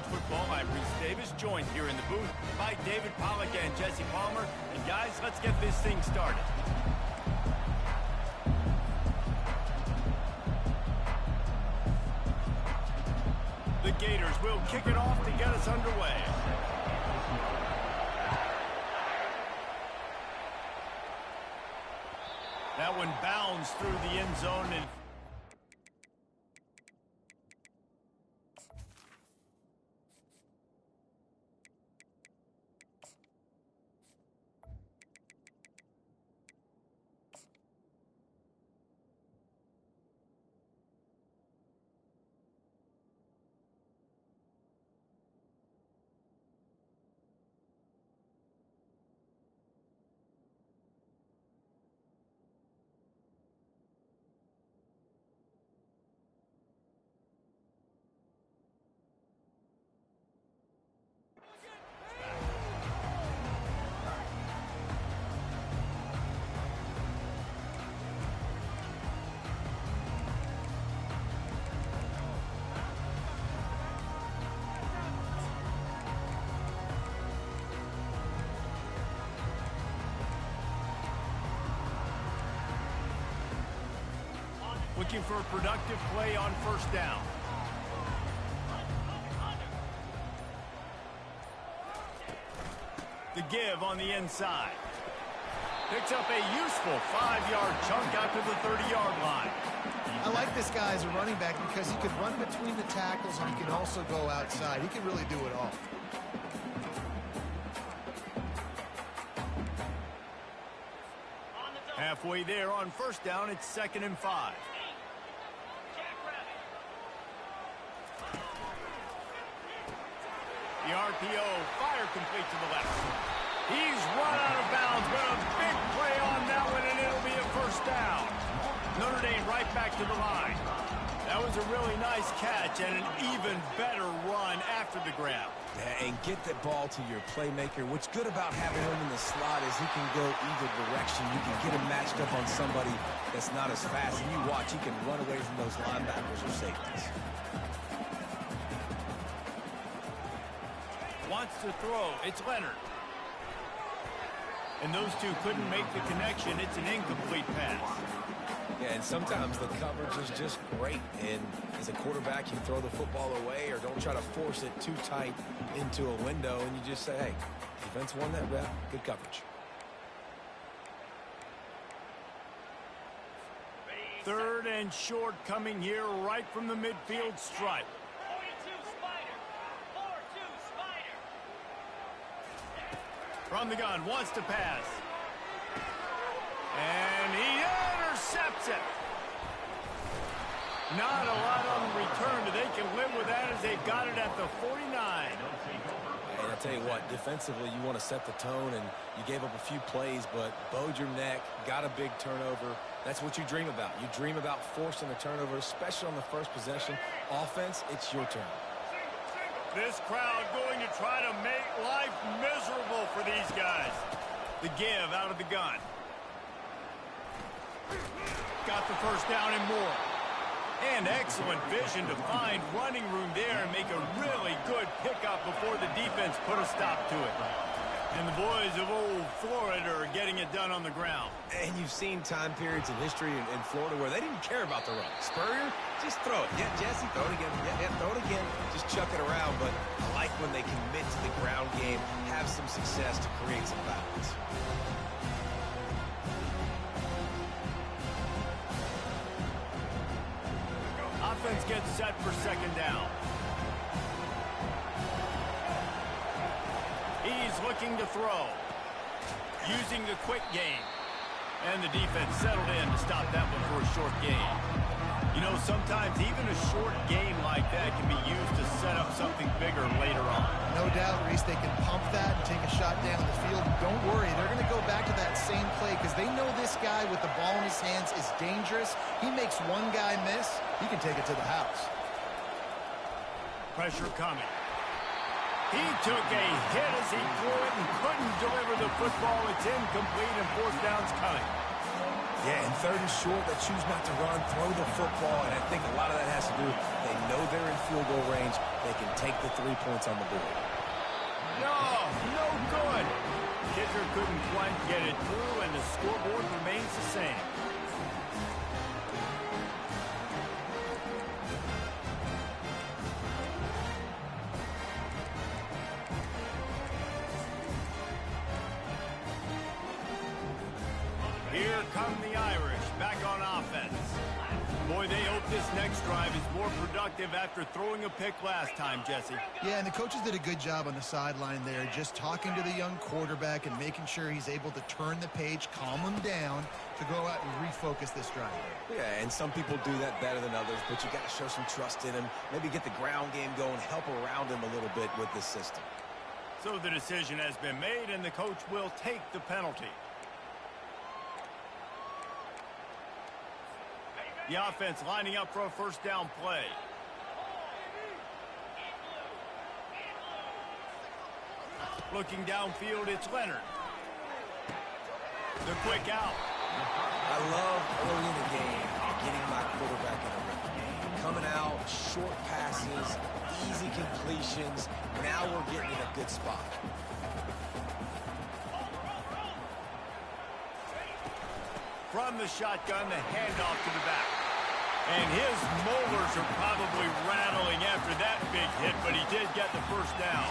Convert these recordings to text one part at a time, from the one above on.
college football. I'm Reese Davis, joined here in the booth by David Pollack and Jesse Palmer. And guys, let's get this thing started. The Gators will kick it off to get us underway. That one bounds through the end zone and looking for a productive play on first down. The give on the inside. Picks up a useful 5-yard chunk out to the 30-yard line. I like this guy as a running back because he can run between the tackles and he can also go outside. He can really do it all. Halfway there on first down, it's 2nd and 5. The RPO, fire complete to the left. He's run out of bounds, but a big play on that one, and it'll be a first down. Notre Dame right back to the line. That was a really nice catch and an even better run after the grab. Yeah, and get the ball to your playmaker. What's good about having him in the slot is he can go either direction. You can get him matched up on somebody that's not as fast, and you watch, he can run away from those linebackers or safeties. Wants to throw. It's Leonard. And those two couldn't make the connection. It's an incomplete pass. Yeah, and sometimes the coverage is just great. And as a quarterback, you throw the football away or don't try to force it too tight into a window, and you just say, hey, defense won that rep. Good coverage. 3rd and short coming here right from the midfield stripe. From the gun, wants to pass. And he intercepts it. Not a lot on the return, but they can live with that as they got it at the 49. And I'll tell you what, defensively, you want to set the tone, and you gave up a few plays, but bowed your neck, got a big turnover. That's what you dream about. You dream about forcing a turnover, especially on the first possession. Offense, it's your turn. This crowd going to try to make life miserable for these guys. The give out of the gun. Got the first down and more. And excellent vision to find running room there and make a really good pickup before the defense put a stop to it. And the boys of old Florida are getting it done on the ground. And you've seen time periods in history in Florida where they didn't care about the run. Spurrier, just throw it. Yeah, Jesse, throw it again. Yeah, throw it again. Just chuck it around. But I like when they commit to the ground game, have some success to create some balance. Offense gets set for 2nd down. He's looking to throw. Using the quick game. And the defense settled in to stop that one for a short gain. You know, sometimes even a short game like that can be used to set up something bigger later on. No doubt, Reese, they can pump that and take a shot down the field. Don't worry, they're going to go back to that same play because they know this guy with the ball in his hands is dangerous. He makes one guy miss, he can take it to the house. Pressure coming. He took a hit as he threw it and couldn't deliver the football. It's incomplete and 4th down's coming. Yeah, and 3rd and short, they choose not to run, throw the football, and I think a lot of that has to do with they know they're in field goal range. They can take the 3 points on the board. No good. Kicker couldn't quite get it through, and the scoreboard remains the same. Here come the Irish, back on offense. Boy, they hope this next drive is more productive after throwing a pick last time, Jesse. Yeah, and the coaches did a good job on the sideline there, just talking to the young quarterback and making sure he's able to turn the page, calm him down to go out and refocus this drive. Yeah, and some people do that better than others, but you got to show some trust in him, maybe get the ground game going, help around him a little bit with this system. So the decision has been made, and the coach will take the penalty. The offense lining up for a first down play. Looking downfield, it's Leonard. The quick out. I love early in the game getting my quarterback in a rhythm. Coming out, short passes, easy completions. Now we're getting in a good spot. From the shotgun, the handoff to the back. And his molars are probably rattling after that big hit, but he did get the first down.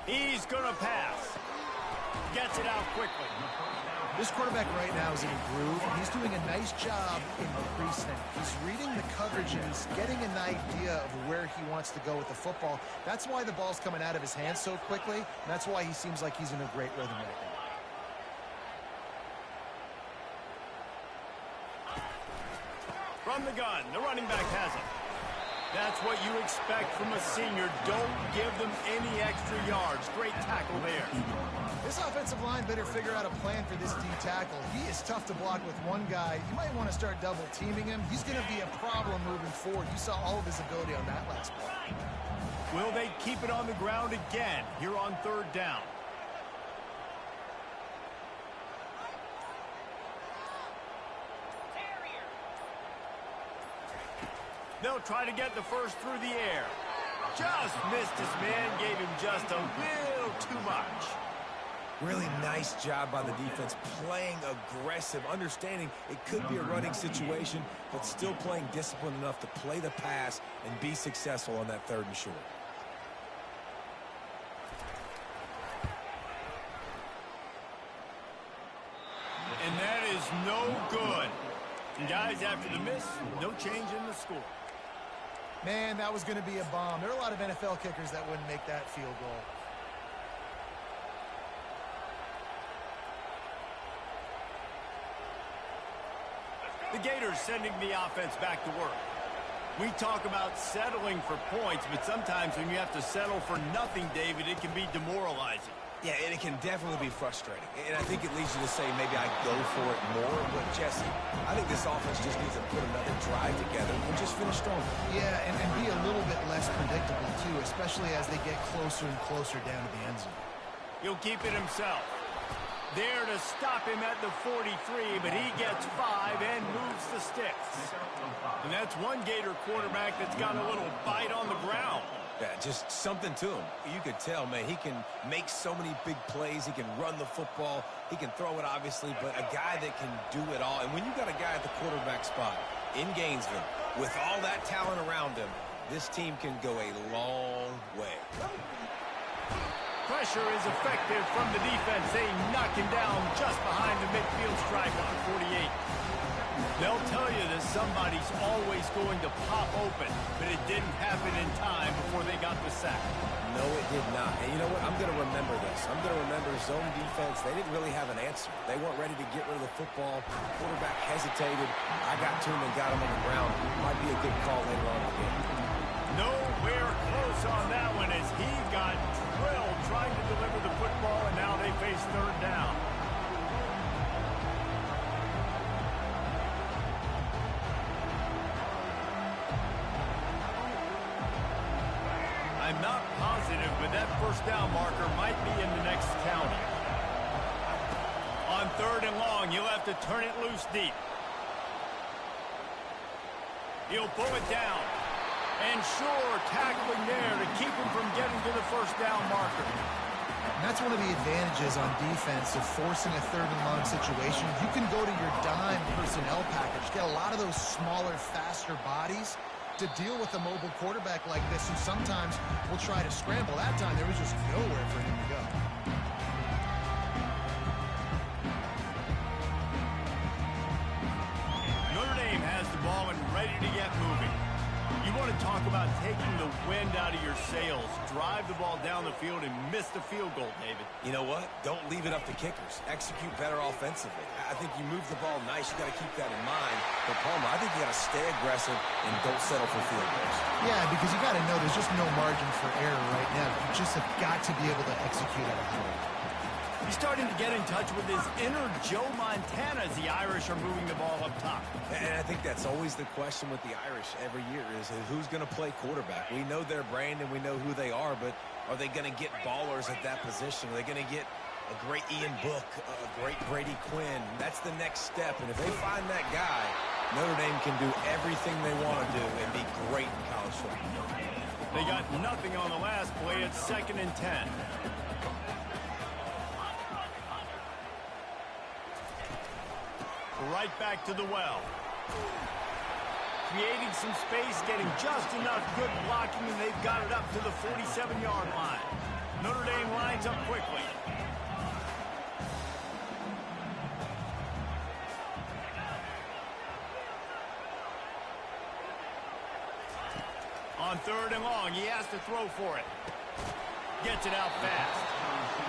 He's going to pass. Gets it out quickly. This quarterback right now is in a groove, and he's doing a nice job in creasing. He's reading the coverage, and he's getting an idea of where he wants to go with the football. That's why the ball's coming out of his hands so quickly, and that's why he seems like he's in a great rhythm right now. From the gun, the running back has it. That's what you expect from a senior. Don't give them any extra yards. Great tackle there. This offensive line better figure out a plan for this D tackle. He is tough to block with one guy. You might want to start double teaming him. He's going to be a problem moving forward. You saw all of his ability on that last play. Will they keep it on the ground again here on third down? They'll try to get the first through the air. Just missed his man, gave him just a little too much. Really nice job by the defense, playing aggressive, understanding it could be a running situation, but still playing disciplined enough to play the pass and be successful on that third and short. And that is no good. And guys, after the miss, no change in the score. Man, that was going to be a bomb. There are a lot of NFL kickers that wouldn't make that field goal. The Gators sending the offense back to work. We talk about settling for points, but sometimes when you have to settle for nothing, David, it can be demoralizing. Yeah, and it can definitely be frustrating. And I think it leads you to say maybe I go for it more. But, Jesse, I think this offense just needs to put another drive together and just finish strong. Yeah, and be a little bit less predictable, too, especially as they get closer and closer down to the end zone. He'll keep it himself. There to stop him at the 43, but he gets 5 and moves the sticks. And that's one Gator quarterback that's got a little bite on the ground. Yeah, just something to him. You could tell, man, he can make so many big plays. He can run the football. He can throw it, obviously, but a guy that can do it all. And when you got a guy at the quarterback spot in Gainesville with all that talent around him, this team can go a long way. Pressure is effective from the defense. They knock him down just behind the midfield stripe at the 48. They'll tell you that somebody's always going to pop open, but it didn't happen in time before they got the sack. No, it did not. And you know what? I'm going to remember this. I'm going to remember zone defense. They didn't really have an answer. They weren't ready to get rid of the football. Quarterback hesitated. I got to him and got him on the ground. Might be a good call later on in the game. Nowhere close on that one as he got drilled trying to deliver the football, and now they face third down. I'm not positive, but that first down marker might be in the next county. On 3rd and long, he'll have to turn it loose deep. He'll pull it down. And sure, tackling there to keep him from getting to the first down marker. And that's one of the advantages on defense of forcing a 3rd and long situation. You can go to your dime personnel package, get a lot of those smaller, faster bodies to deal with a mobile quarterback like this who sometimes will try to scramble. That time, there was just nowhere for him to go. Notre Dame has the ball and ready to get moving. You want to talk about taking the wind out of your sails. Drive the ball down the field and miss the field goal, David. You know what? Don't leave it up to kickers. Execute better offensively. I think you move the ball nice. You got to keep that in mind. But, Palmer, I think you got to stay aggressive and don't settle for field goals. Yeah, because you got to know there's just no margin for error right now. You just have got to be able to execute at a high level. He's starting to get in touch with his inner Joe Montana as the Irish are moving the ball up top. And I think that's always the question with the Irish every year is who's going to play quarterback. We know their brand and we know who they are, but are they going to get ballers at that position? Are they going to get a great Ian Book, a great Brady Quinn? That's the next step. And if they find that guy, Notre Dame can do everything they want to do and be great in college football. They got nothing on the last play. It's 2nd and 10. Right back to the well. Creating some space, getting just enough good blocking, and they've got it up to the 47-yard line. Notre Dame lines up quickly. On 3rd and long, he has to throw for it. Gets it out fast.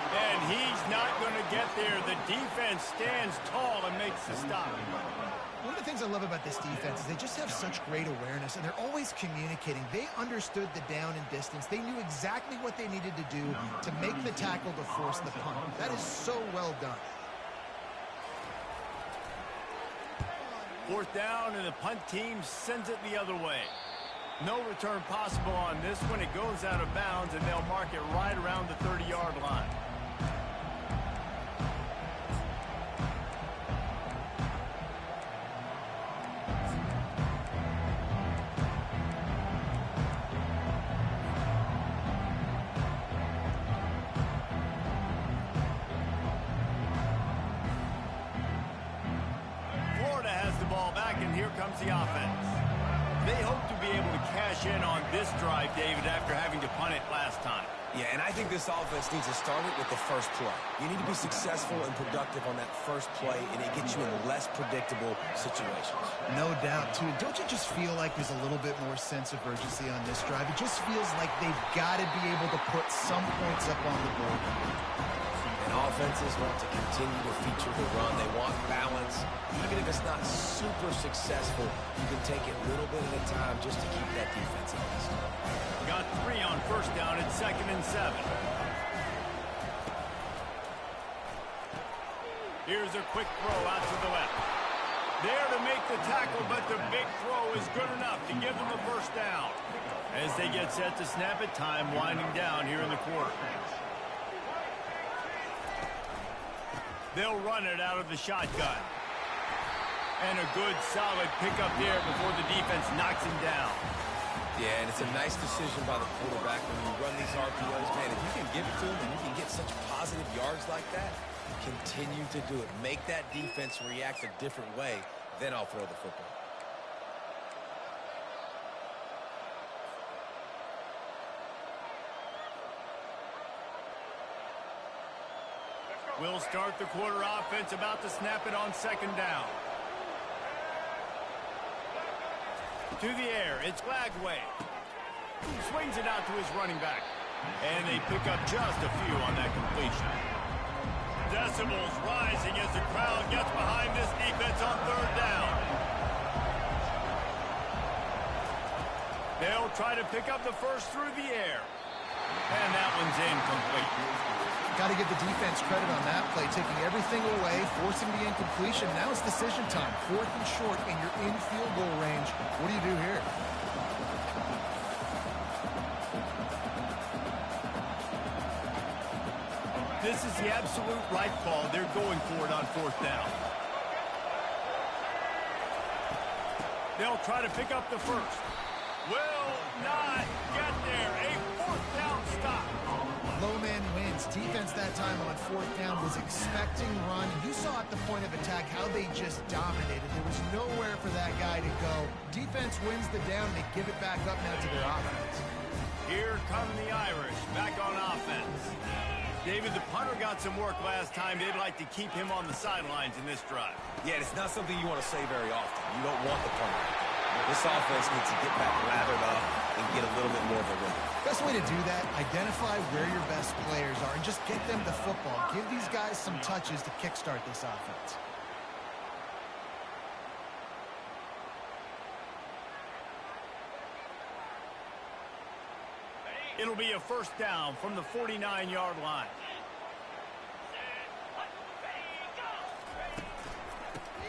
And he's not going to get there. The defense stands tall and makes the stop. One of the things I love about this defense is they just have such great awareness, and they're always communicating. They understood the down and distance. They knew exactly what they needed to do to make the tackle to force the punt. That is so well done. 4th down, and the punt team sends it the other way. No return possible on this one. It goes out of bounds, and they'll mark it right around the 30-yard line. Florida has the ball back, and here comes the offense. They hope to be able to cash in on this drive, David, after having to punt it last time. Yeah, and I think this offense needs to start it with the first play. You need to be successful and productive on that first play, and it gets you in less predictable situations. No doubt, too. Don't you just feel like there's a little bit more sense of urgency on this drive? It just feels like they've got to be able to put some points up on the board. And offenses want to continue to feature the run. They want balance. Even if it's not super successful, you can take it little bit at a time just to keep that defense honest. Got 3 on first down at 2nd and 7. Here's a quick throw out to the left. There to make the tackle, but the big throw is good enough to give them the first down. As they get set to snap it, time winding down here in the quarter. They'll run it out of the shotgun. And a good, solid pickup there before the defense knocks him down. Yeah, and it's a nice decision by the quarterback when you run these RPOs. Man, if you can give it to him and you can get such positive yards like that, continue to do it. Make that defense react a different way, then I'll throw the football. We'll start the quarter offense, about to snap it on 2nd down. To the air, it's Glagway. Swings it out to his running back. And they pick up just a few on that completion. Decibels rising as the crowd gets behind this defense on 3rd down. They'll try to pick up the first through the air. And that one's incomplete. Got to give the defense credit on that play, taking everything away, forcing the incompletion. Now it's decision time. 4th and short, and you're in field goal range. What do you do here? This is the absolute right call. They're going for it on fourth down. They'll try to pick up the first. Will not get there. A fourth down stop. Low man wins. Defense that time on fourth down was expecting run. You saw at the point of attack how they just dominated. There was nowhere for that guy to go. Defense wins the down. They give it back up now to their offense. Here come the Irish back on offense. David, the punter got some work last time. They'd like to keep him on the sidelines in this drive. Yeah, it's not something you want to say very often. You don't want the punter. This offense needs to get back lathered up and get a little bit more of a rhythm. Best way to do that, identify where your best players are and just get them the football. Give these guys some touches to kickstart this offense. It'll be a first down from the 49-yard line.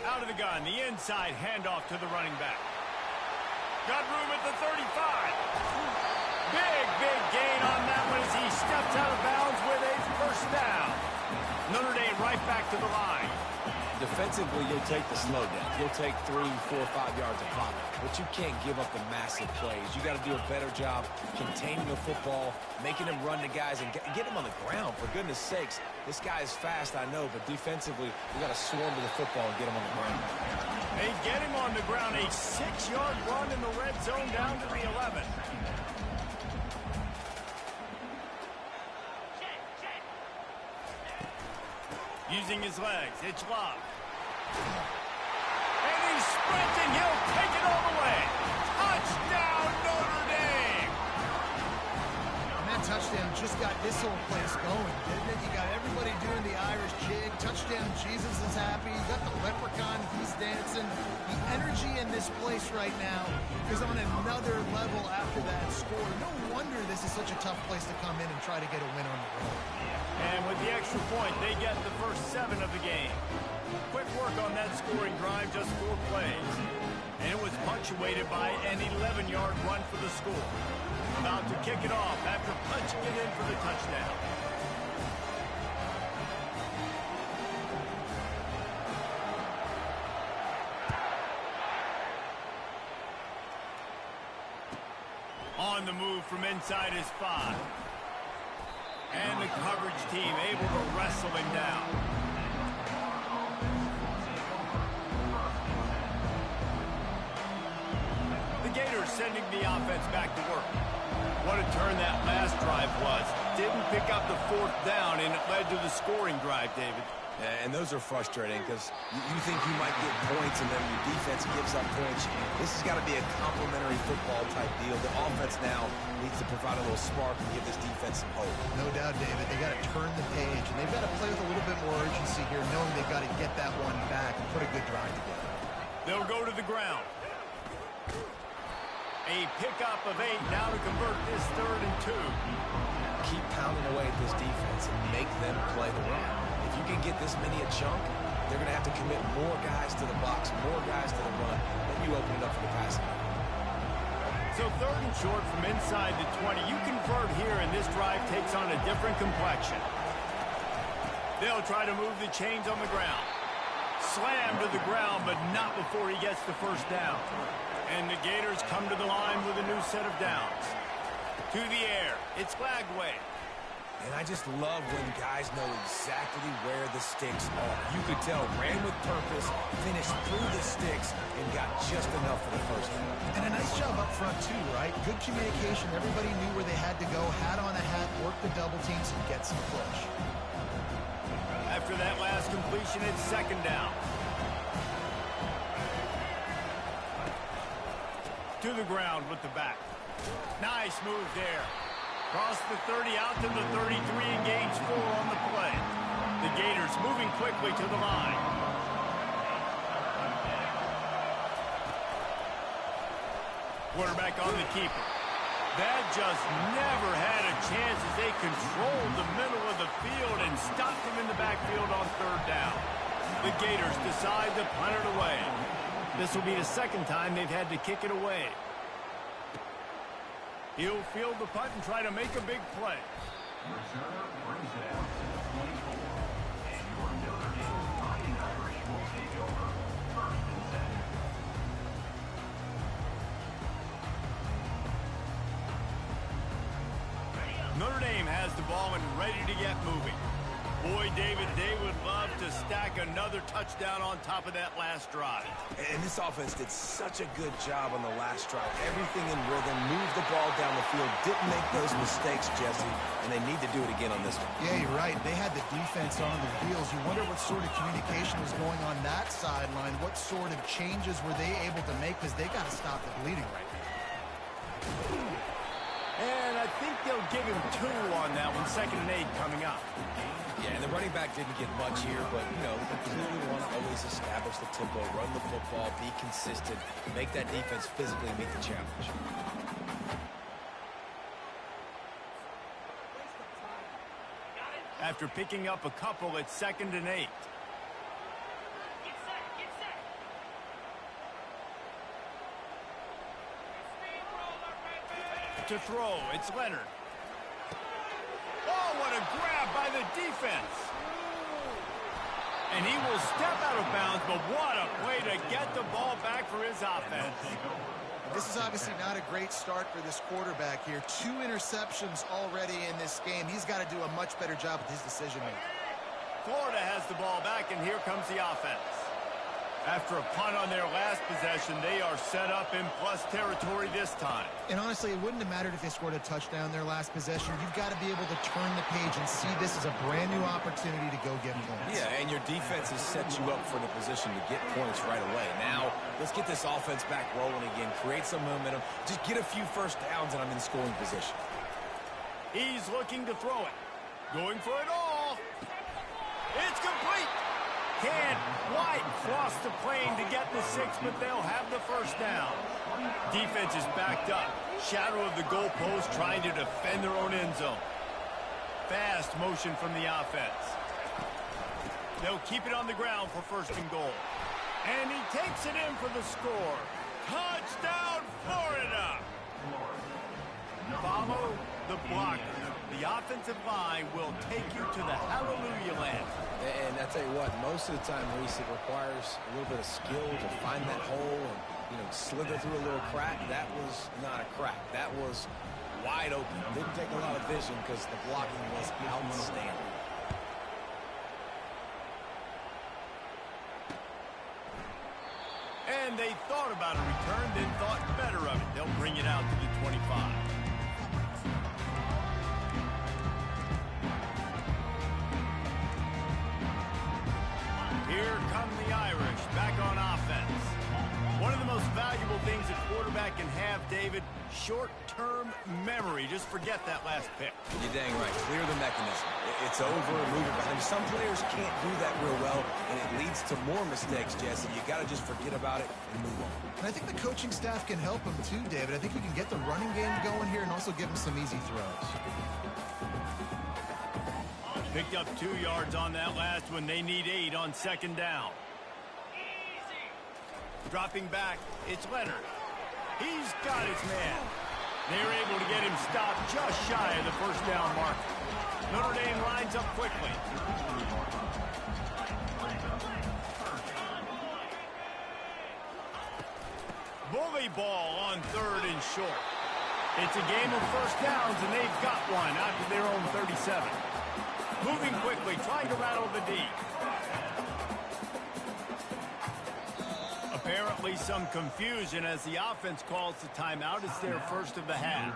Out of the gun, the inside handoff to the running back. Got room at the 35. Big gain on that one as he steps out of bounds with a first down. Notre Dame right back to the line. Defensively, you'll take the slow down. You'll take 3, 4, 5 yards of pop. But you can't give up the massive plays. You got to do a better job containing the football, making him run to guys, and get him on the ground. For goodness sakes, this guy is fast, I know, but defensively, you got to swarm to the football and get him on the ground. They get him on the ground. A 6-yard run in the red zone down to the 11. Using his legs, it's Love. And he's sprinting. He'll take it all the way. Touchdown, Notre Dame. And that touchdown just got this whole place going, didn't it? You got everybody doing the Irish jig. Touchdown Jesus is happy. You got the leprechaun. He's dancing. The energy in this place right now is on another level after that score. No wonder this is such a tough place to come in and try to get a win on the road. And with the extra point, they get the first 7 of the game. Quick work on that scoring drive, just 4 plays. And it was punctuated by an 11-yard run for the score. About to kick it off after punching it in for the touchdown. On the move from inside his 5. And the coverage team able to wrestle him down. The Gators sending the offense back to work. What a turn that last drive was. Didn't pick up the 4th down, and it led to the scoring drive, David. Yeah, and those are frustrating because you think you might get points and then your defense gives up points. This has got to be a complementary football type deal. The offense now needs to provide a little spark and give this defense some hope. No doubt, David. They got to turn the page, and they've got to play with a little bit more urgency here, knowing they've got to get that one back and put a good drive together. They'll go to the ground. A pickup of 8 now to convert this 3rd and 2. Keep pounding away at this defense and make them play the run. If you can get this many a chunk, they're going to have to commit more guys to the box, more guys to the run, then you open it up for the passing. So 3rd and short from inside the 20. You convert here, and this drive takes on a different complexion. They'll try to move the chains on the ground. Slam to the ground, but not before he gets the first down. And the Gators come to the line with a new set of downs. To the air, it's Lagway. And I just love when guys know exactly where the sticks are. You could tell, ran with purpose, finished through the sticks, and got just enough for the first down. And a nice job up front, too, right? Good communication. Everybody knew where they had to go, hat on a hat, work the double teams, and get some push. After that last completion, it's 2nd down. To the ground with the back. Nice move there. Cross the 30 out to the 33 and gains 4 on the play. The Gators moving quickly to the line. Quarterback on the keeper. That just never had a chance as they controlled the middle of the field and stopped him in the backfield on 3rd down. The Gators decide to punt it away. This will be the 2nd time they've had to kick it away. He'll field the punt and try to make a big play. ball and ready to get moving. Boy, David, they would love to stack another touchdown on top of that last drive. And this offense did such a good job on the last drive. Everything in rhythm, moved the ball down the field, didn't make those mistakes, Jesse, and they need to do it again on this one. Yeah, you're right. They had the defense on their heels. You wonder what sort of communication was going on that sideline. What sort of changes were they able to make, because they got to stop the bleeding right now. And I think they'll give him 2 on that one, 2nd and 8 coming up. Yeah, and the running back didn't get much here, but, you know, they clearly want to always establish the tempo, run the football, be consistent, make that defense physically meet the challenge. After picking up a couple, it's 2nd and 8. To throw, it's Leonard. Oh, what a grab by the defense. And he will step out of bounds, but what a play to get the ball back for his offense. This is obviously not a great start for this quarterback here. 2 interceptions already in this game. He's got to do a much better job with his decision-making. Florida has the ball back, and here comes the offense. After a punt on their last possession, they are set up in plus territory this time. And honestly, it wouldn't have mattered if they scored a touchdown their last possession. You've got to be able to turn the page and see this as a brand new opportunity to go get points. Yeah, and your defense has set you up for the position to get points right away. Now, let's get this offense back rolling again, create some momentum, just get a few first downs, and I'm in scoring position. He's looking to throw it. Going for it all. It's complete. Can White cross the plane to get the 6, but they'll have the first down. Defense is backed up. Shadow of the goalpost trying to defend their own end zone. Fast motion from the offense. They'll keep it on the ground for 1st and goal. And he takes it in for the score. Touchdown, Florida! Follow the blocker. The offensive line will take you to the hallelujah land. And I tell you what, most of the time, Reese, it requires a little bit of skill to find that hole and, you know, slither through a little crack. That was not a crack. That was wide open. Didn't take a lot of vision because the blocking was outstanding. And they thought about a return, then thought better of it. They'll bring it out to the 25. Here come the Irish back on offense. One of the most valuable things a quarterback can have, David, short-term memory. Just forget that last pick. You're dang right. Clear the mechanism. It's over and move it behind. Some players can't do that real well, and it leads to more mistakes, Jesse. You got to just forget about it and move on. And I think the coaching staff can help him too, David. I think we can get the running game going here and also give him some easy throws. Picked up 2 yards on that last one. They need 8 on 2nd down. Dropping back, it's Leonard. He's got his man. They're able to get him stopped just shy of the 1st down mark. Notre Dame lines up quickly. Bully ball on 3rd and short. It's a game of first downs, and they've got one out to their own 37. Moving quickly, trying to rattle the D. Apparently some confusion as the offense calls the timeout. It's their first of the half.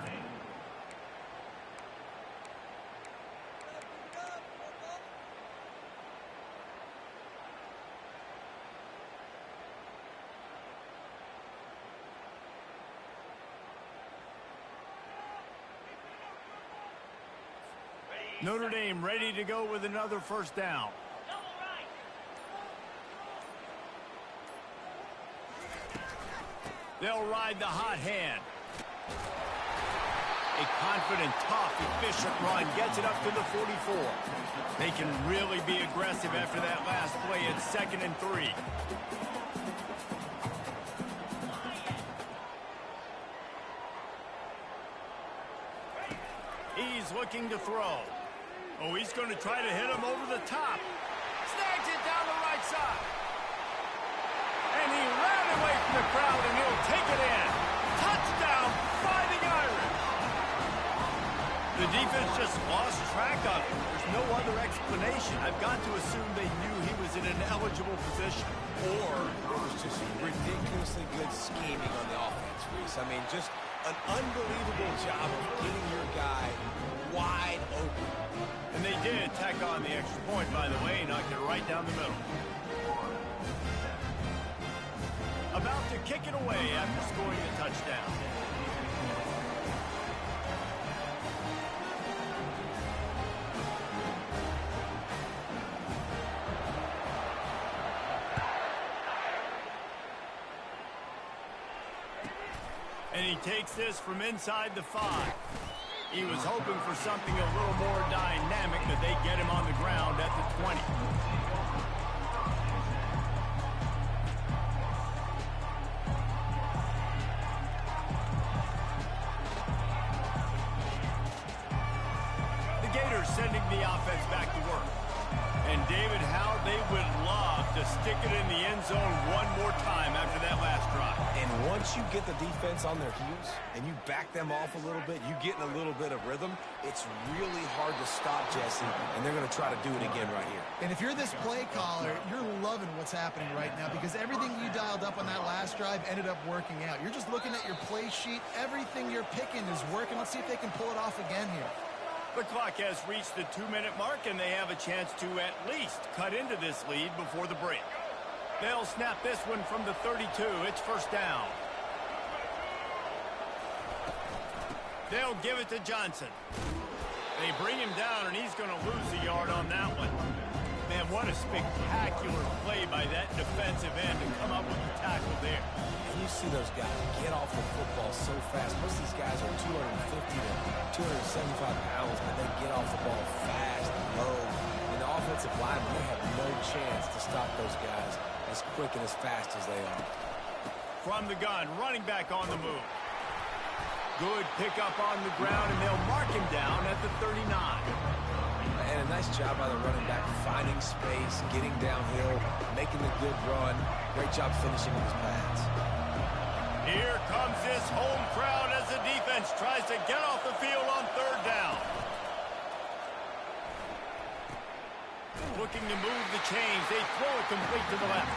Notre Dame ready to go with another first down. They'll ride the hot hand. A confident, tough, efficient run gets it up to the 44. They can really be aggressive after that last play. It's 2nd and 3. He's looking to throw. Oh, he's going to try to hit him over the top. Snags it down the right side. And he ran away from the crowd, and he'll take it in. Touchdown, Fighting Irish. The The defense just lost track of him. There's no other explanation. I've got to assume they knew he was in an eligible position. Or it was just ridiculously good scheming on the offense, Reese. I mean, just an unbelievable job of getting your guy wide open. And they did tack on the extra point, by the way, knocked it right down the middle. About to kick it away after scoring a touchdown. And he takes this from inside the 5. He was hoping for something a little more dynamic, but they get him on the ground at the 20. The Gators sending the offense back to work. And David, how they would love to stick it in the end zone one more time after that last drive. And once you get the defense on their heels and you back them off a little bit, you get in a little bit of rhythm, it's really hard to stop, Jesse, and they're going to try to do it again right here. And if you're this play caller, you're loving what's happening right now because everything you dialed up on that last drive ended up working out. You're just looking at your play sheet. Everything you're picking is working. Let's see if they can pull it off again here. The clock has reached the 2-minute mark, and they have a chance to at least cut into this lead before the break. They'll snap this one from the 32. It's first down. They'll give it to Johnson. They bring him down, and he's going to lose a yard on that one. Man, what a spectacular play by that defensive end to come up with the tackle there. And you see those guys get off the football so fast. Most of these guys are 250 to 275 pounds, but they get off the ball fast and low. And the offensive linemen, they have no chance to stop those guys as quick and as fast as they are. From the gun, running back on the move. Good pickup on the ground, and they'll mark him down at the 39. And a nice job by the running back, finding space, getting downhill, making a good run. Great job finishing with his pads. Here comes this home crowd as the defense tries to get off the field on third down. Looking to move the chains. They throw it complete to the left.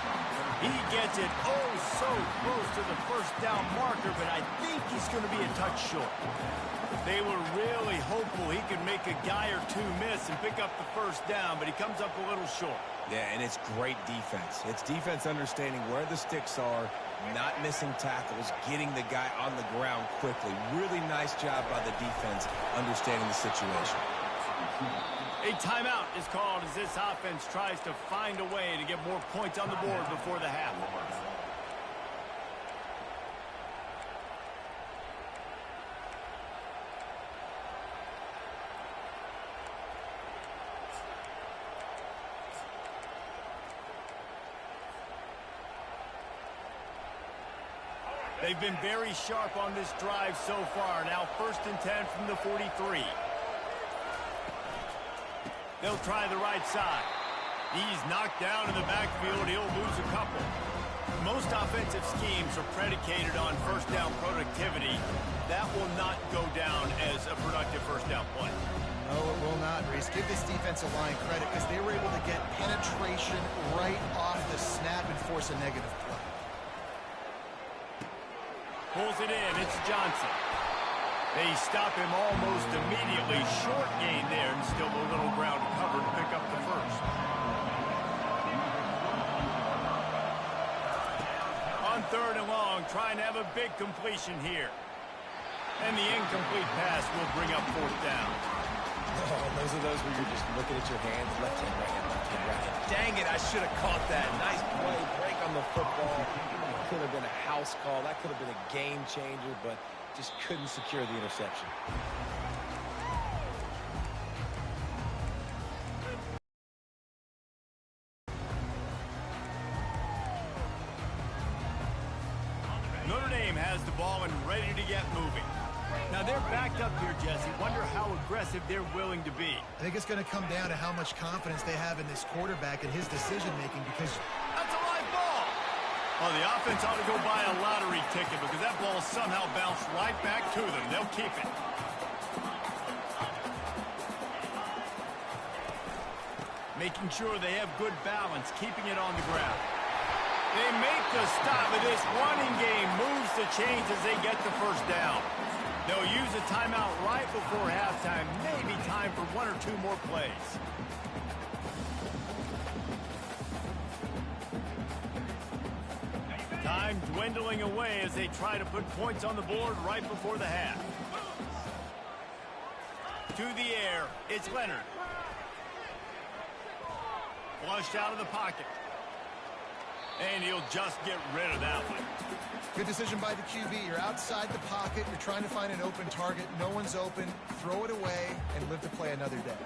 He gets it oh so close to the first down marker, but I think he's going to be a touch short. They were really hopeful he could make a guy or two miss and pick up the first down, but he comes up a little short. Yeah, and it's great defense. It's defense understanding where the sticks are, not missing tackles, getting the guy on the ground quickly. Really nice job by the defense understanding the situation. A timeout is called as this offense tries to find a way to get more points on the board before the half. They've been very sharp on this drive so far. Now 1st and 10 from the 43. They'll try the right side. He's knocked down in the backfield. He'll lose a couple. Most offensive schemes are predicated on first down productivity. That will not go down as a productive first down play. No, it will not, Reese. Give this defensive line credit because they were able to get penetration right off the snap and force a negative play. Pulls it in. It's Johnson. They stop him almost immediately. Short gain there, and still a little ground to cover to pick up the first. On 3rd and long, trying to have a big completion here. And the incomplete pass will bring up 4th down. Oh, those are those where you're just looking at your hands, left hand, right hand, left hand, right hand. Dang it, I should have caught that. Nice play, break on the football. Could have been a house call. That could have been a game changer, but just couldn't secure the interception. Notre Dame has the ball and ready to get moving. Now they're backed up here, Jesse. Wonder how aggressive they're willing to be. I think it's going to come down to how much confidence they have in this quarterback and his decision-making because... That's a live ball! Oh, the offense ought to go buy a lottery ticket because that ball somehow bounced right back to them. They'll keep it. making sure they have good balance, keeping it on the ground. They make the stop, but this running game moves the chains as they get the first down. They'll use a timeout right before halftime, maybe time for one or two more plays. Time dwindling away as they try to put points on the board right before the half. To the air, it's Leonard. Flushed out of the pocket. And he'll just get rid of that one. Good decision by the QB. You're outside the pocket. You're trying to find an open target. No one's open. Throw it away and live to play another day.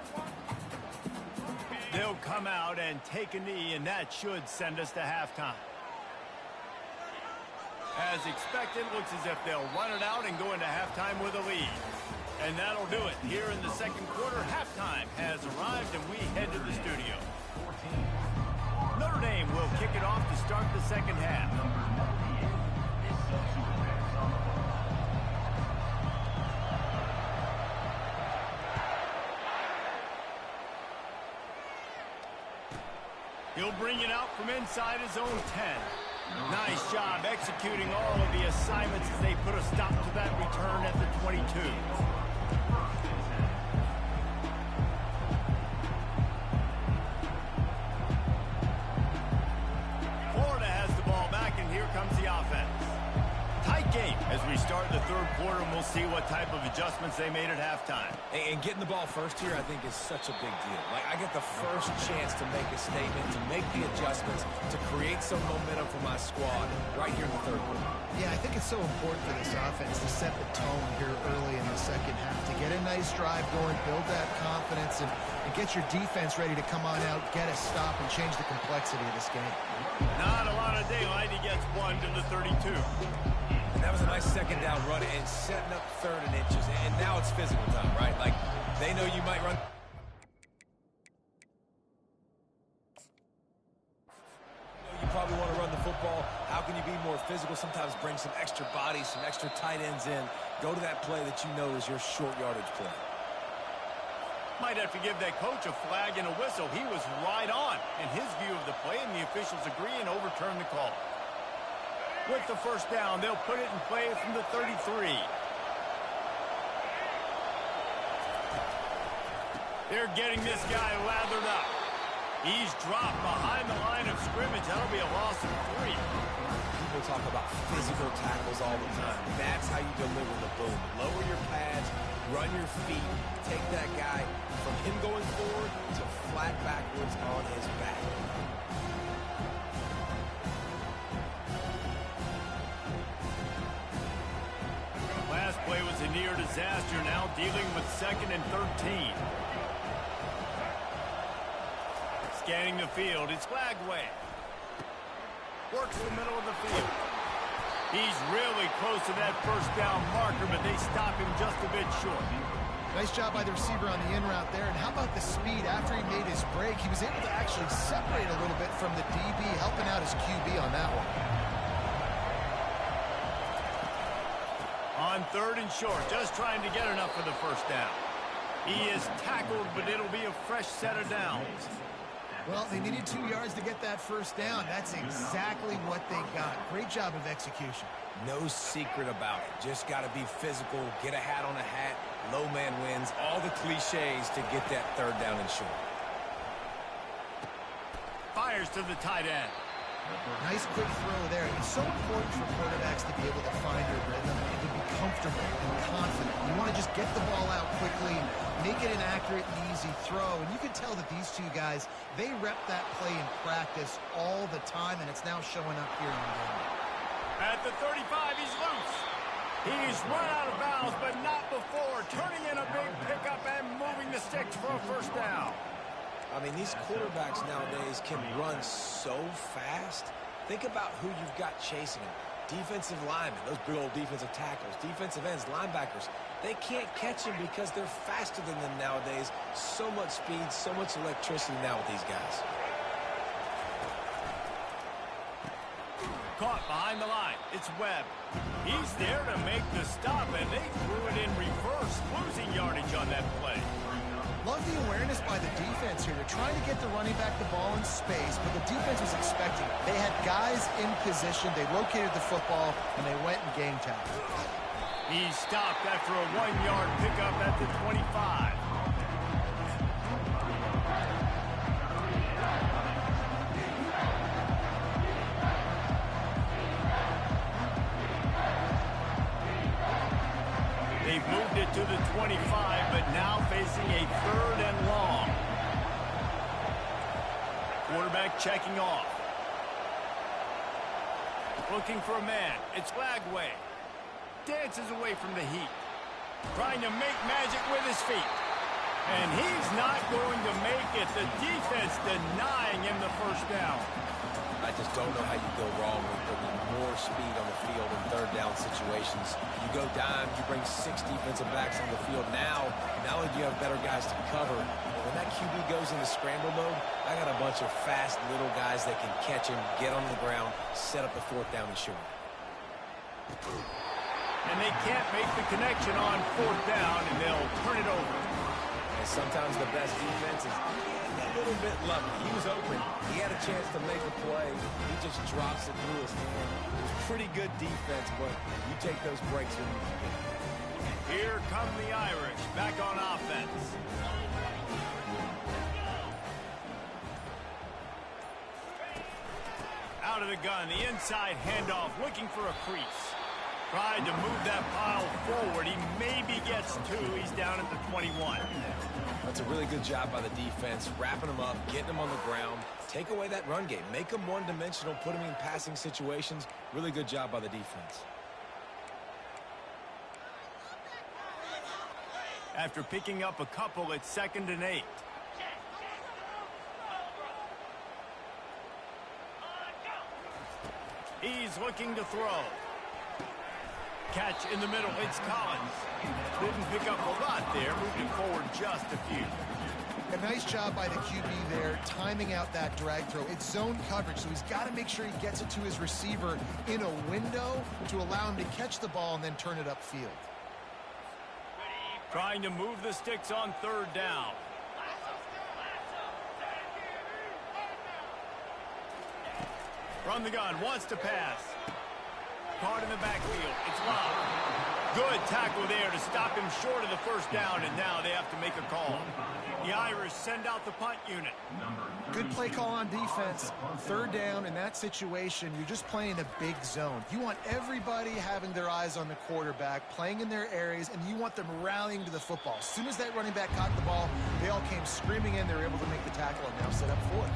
They'll come out and take a knee, and that should send us to halftime. As expected, looks as if they'll run it out and go into halftime with a lead. And that'll do it. Here in the second quarter, halftime has arrived, and we head to the studio. Notre Dame will kick it off to start the second half. He'll bring it out from inside his own 10. Nice job executing all of the assignments as they put a stop to that return at the 22. Florida has the ball back, and here comes the offense. Tight game as we start the third quarter, and we'll see what type of adjustments they made at halftime. And getting the ball first here, I think, is such a big deal. Like, I get the first chance to make a statement, to make the adjustments, to create some momentum for my squad right here in the third quarter. Yeah, I think it's so important for this offense to set the tone here early in the second half, to get a nice drive going, build that confidence, and get your defense ready to come on out, get a stop, and change the complexity of this game. Not a lot of daylight. He gets one to the 32. And that was a nice second down run and setting up third and inches. And now it's physical time, right? Like, they know you might run. You probably want to run the football. How can you be more physical? Sometimes bring some extra bodies, some extra tight ends in. Go to that play that you know is your short yardage play. Might have to give that coach a flag and a whistle. He was right on in his view of the play, and the officials agree and overturn the call. With the first down, they'll put it in play from the 33. They're getting this guy lathered up. He's dropped behind the line of scrimmage. That'll be a loss of 3. People talk about physical tackles all the time. That's how you deliver the boom. Lower your pads, run your feet, take that guy from him going forward to flat backwards on his back. Last play was a near disaster, now dealing with 2nd and 13. Scanning the field, it's Lagway. Works the middle of the field. He's really close to that first down marker, but they stop him just a bit short. Nice job by the receiver on the in route there. And how about the speed after he made his break? He was able to actually separate a little bit from the DB, helping out his QB on that one. On 3rd and short, just trying to get enough for the first down. He is tackled, but it'll be a fresh set of downs. Well, they needed 2 yards to get that first down. That's exactly what they got. Great job of execution. No secret about it. Just got to be physical, get a hat on a hat, low man wins, all the cliches to get that third down and short. Fires to the tight end. Nice quick throw there. It's so important for quarterbacks to be able to find your rhythm and to be comfortable and confident. You want to just get the ball out quickly, make it an accurate and easy throw. And you can tell that these two guys, they rep that play in practice all the time, and it's now showing up here in the game. At the 35, he's loose. He's run out of bounds, but not before. Turning in a big pickup and moving the sticks for a first down. I mean, these quarterbacks nowadays can run so fast. Think about who you've got chasing them. Defensive linemen, those big old defensive tackles, defensive ends, linebackers. They can't catch them because they're faster than them nowadays. So much speed, so much electricity now with these guys. Caught behind the line. It's Webb. He's there to make the stop, and they threw it in reverse, losing yardage on that play. Love the awareness by the defense here. here. They're trying to get the running back the ball in space, but the defense was expecting it. They had guys in position. They located the football, and they went and game tackled. He stopped after a 1-yard pickup at the 25. They've moved it to the 25, but now facing a 3rd and long. Quarterback checking off. Looking for a man. It's Lagway. Dances away from the heat. Trying to make magic with his feet. And he's not going to make it. The defense denying him the first down. I just don't know how you go wrong with putting more speed on the field in 3rd down situations. You go dime, you bring 6 defensive backs on the field. Now not only do you have better guys to cover, but when that QB goes into scramble mode, I got a bunch of fast little guys that can catch him, get on the ground, set up the 4th down and short. And they can't make the connection on 4th down, and they'll turn it over. And sometimes the best defense is a little bit lucky. He was open. He had a chance to make a play. He just drops it through his hand. It was pretty good defense, but you take those breaks when you can get it. Here come the Irish back on offense. Out of the gun, the inside handoff, looking for a crease. Tried to move that pile forward. He maybe gets 2. He's down at the 21. That's a really good job by the defense, wrapping them up, getting them on the ground. Take away that run game. Make them one-dimensional, put them in passing situations. Really good job by the defense. After picking up a couple, it's 2nd and 8. He's looking to throw. Catch in the middle. It's Collins. Didn't pick up a lot there. Moving forward just a few. A nice job by the QB there, timing out that drag throw. It's zone coverage, so he's got to make sure he gets it to his receiver in a window to allow him to catch the ball and then turn it upfield. Trying to move the sticks on 3rd down. From the gun, wants to pass. Caught in the backfield. It's Love. Good tackle there to stop him short of the 1st down, and now they have to make a call. The Irish send out the punt unit. Good play call on defense. 3rd down in that situation, you're just playing a big zone. You want everybody having their eyes on the quarterback, playing in their areas, and you want them rallying to the football. As soon as that running back caught the ball, they all came screaming in. They were able to make the tackle and now set up 4th.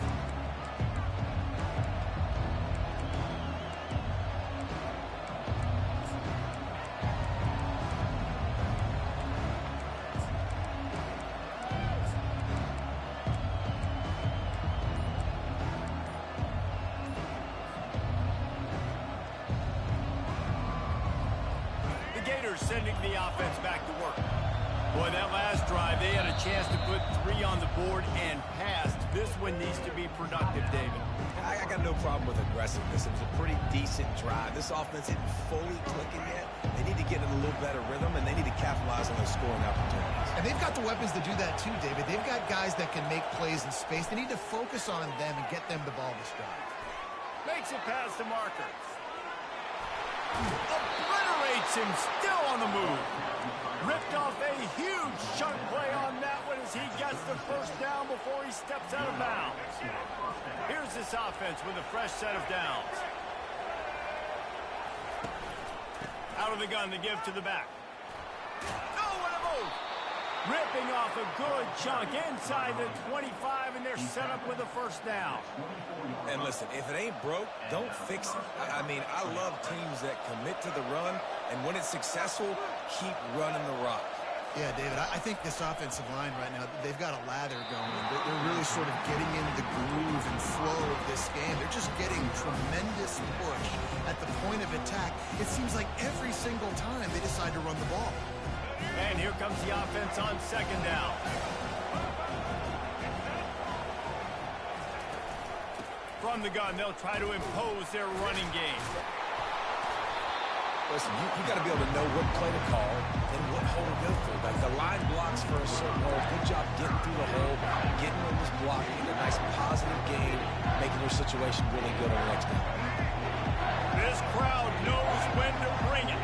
Sending the offense back to work. Boy, that last drive, they had a chance to put 3 on the board and passed. This one needs to be productive, David. I got no problem with aggressiveness. It was a pretty decent drive. This offense isn't fully clicking yet. They need to get in a little better rhythm, and they need to capitalize on those scoring opportunities. And they've got the weapons to do that too, David. They've got guys that can make plays in space. They need to focus on them and get them the ball this drive. Makes it past the markers. Obliterates him, still on the move. Ripped off a huge chunk play on that one as he gets the 1st down before he steps out of bounds. Here's this offense with a fresh set of downs. Out of the gun to give to the back. Oh, what a move! Ripping off a good chunk inside the 25, and they're set up with a 1st down. And listen, if it ain't broke, don't fix it. I mean, I love teams that commit to the run, and when it's successful, keep running the rock. Yeah, David, I think this offensive line right now, they've got a lather going. They're really sort of getting into the groove and flow of this game. They're just getting tremendous push at the point of attack. It seems like every single time they decide to run the ball. And here comes the offense on 2nd down. From the gun, they'll try to impose their running game. Listen, you got to be able to know what play to call and what hole to go through. Like the line blocks for a certain hole. Good job getting through the hole, getting on this block. situation really good on the next down. This crowd knows when to bring it.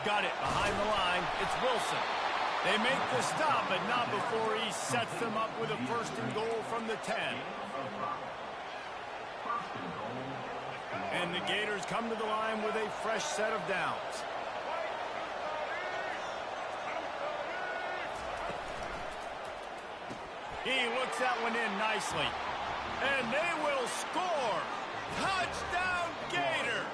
Got it behind the line. It's Wilson. They make the stop, but not before he sets them up with a first and goal from the 10. And the Gators come to the line with a fresh set of downs. He looks that one in nicely. And they will score. Touchdown, Gators!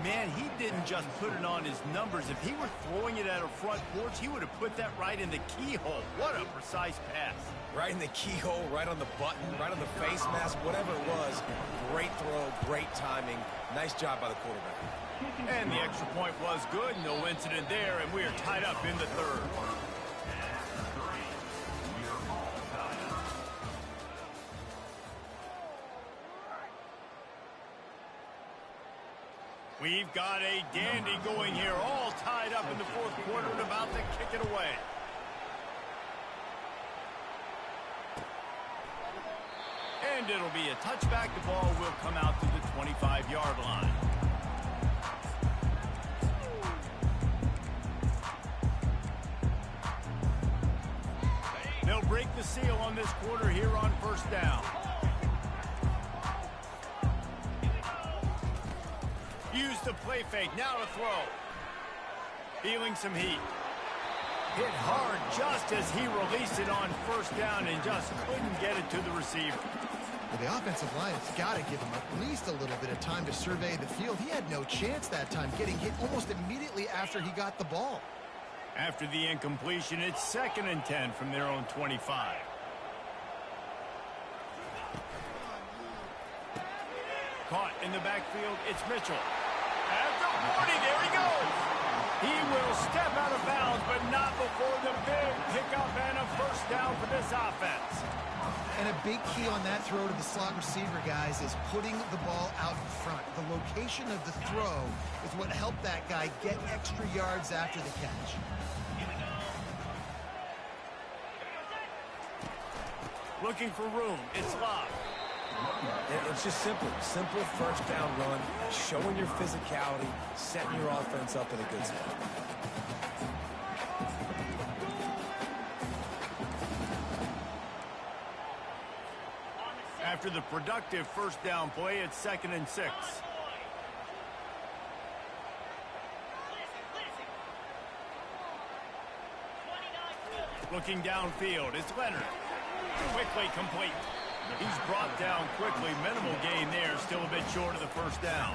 Man, he didn't just put it on his numbers. If he were throwing it at a front porch, he would have put that right in the keyhole. What a precise pass. Right in the keyhole, right on the button, right on the face mask, whatever it was. Great throw, great timing. Nice job by the quarterback. And the extra point was good. No incident there, and we are tied up in the third. We've got a dandy going here, all tied up in the fourth quarter and about to kick it away. And it'll be a touchback. The ball will come out to the 25-yard line. They'll break the seal on this quarter here on first down. Use the play fake. Now to throw. Feeling some heat. Hit hard just as he released it on first down and just couldn't get it to the receiver. Well, the offensive line has got to give him at least a little bit of time to survey the field. He had no chance that time, getting hit almost immediately after he got the ball. After the incompletion, it's 2nd and 10 from their own 25. Caught in the backfield, it's Mitchell. At the 40, there he goes. He will step out of bounds, but not before the big pickup and a first down for this offense. And a big key on that throw to the slot receiver, guys, is putting the ball out in front. The location of the throw is what helped that guy get extra yards after the catch. Looking for room, it's Love. It's just simple first down run, showing your physicality, setting your offense up in a good spot. After the productive first down play, it's 2nd and 6. Looking downfield, it's Leonard. Quickly complete. He's brought down quickly. Minimal gain there. Still a bit short of the first down.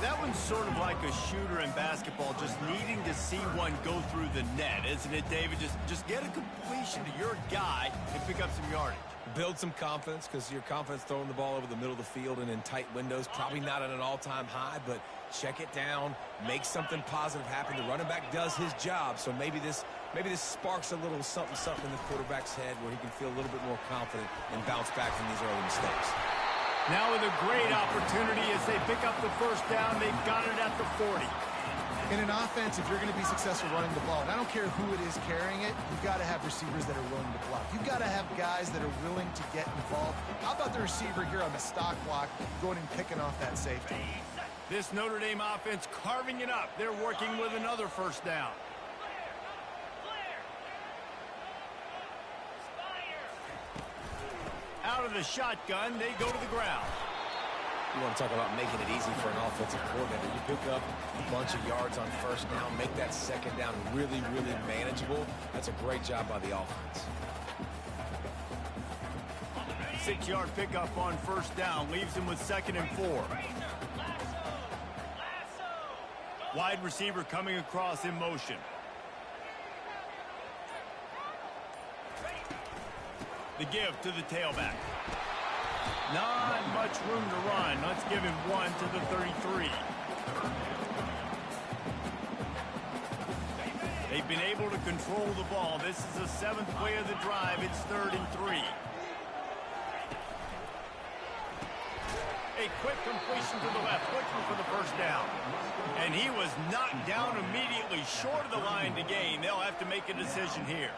That one's sort of like a shooter in basketball, just needing to see one go through the net, isn't it, David? Just get a completion to your guy and pick up some yardage. Build some confidence, because your confidence throwing the ball over the middle of the field and in tight windows, probably not at an all-time high, but check it down, make something positive happen. The running back does his job, so maybe this sparks a little something in the quarterback's head where he can feel a little bit more confident and bounce back from these early mistakes. Now with a great opportunity as they pick up the first down, they've got it at the 40. In an offense, if you're going to be successful running the ball, and I don't care who it is carrying it, you've got to have receivers that are willing to block. You've got to have guys that are willing to get involved. How about the receiver here on the stock block going and picking off that safety? This Notre Dame offense carving it up. They're working with another first down. Out of the shotgun, they go to the ground. You want to talk about making it easy for an offensive coordinator. You pick up a bunch of yards on first down, make that second down really, really manageable. That's a great job by the offense. 6-yard pickup on first down leaves him with 2nd and 4. Wide receiver coming across in motion. The give to the tailback. Not much room to run. Let's give him one to the 33. They've been able to control the ball. This is the 7th play of the drive. It's 3rd and 3. A quick completion to the left, looking for the first down. And he was knocked down immediately, short of the line to gain. They'll have to make a decision here.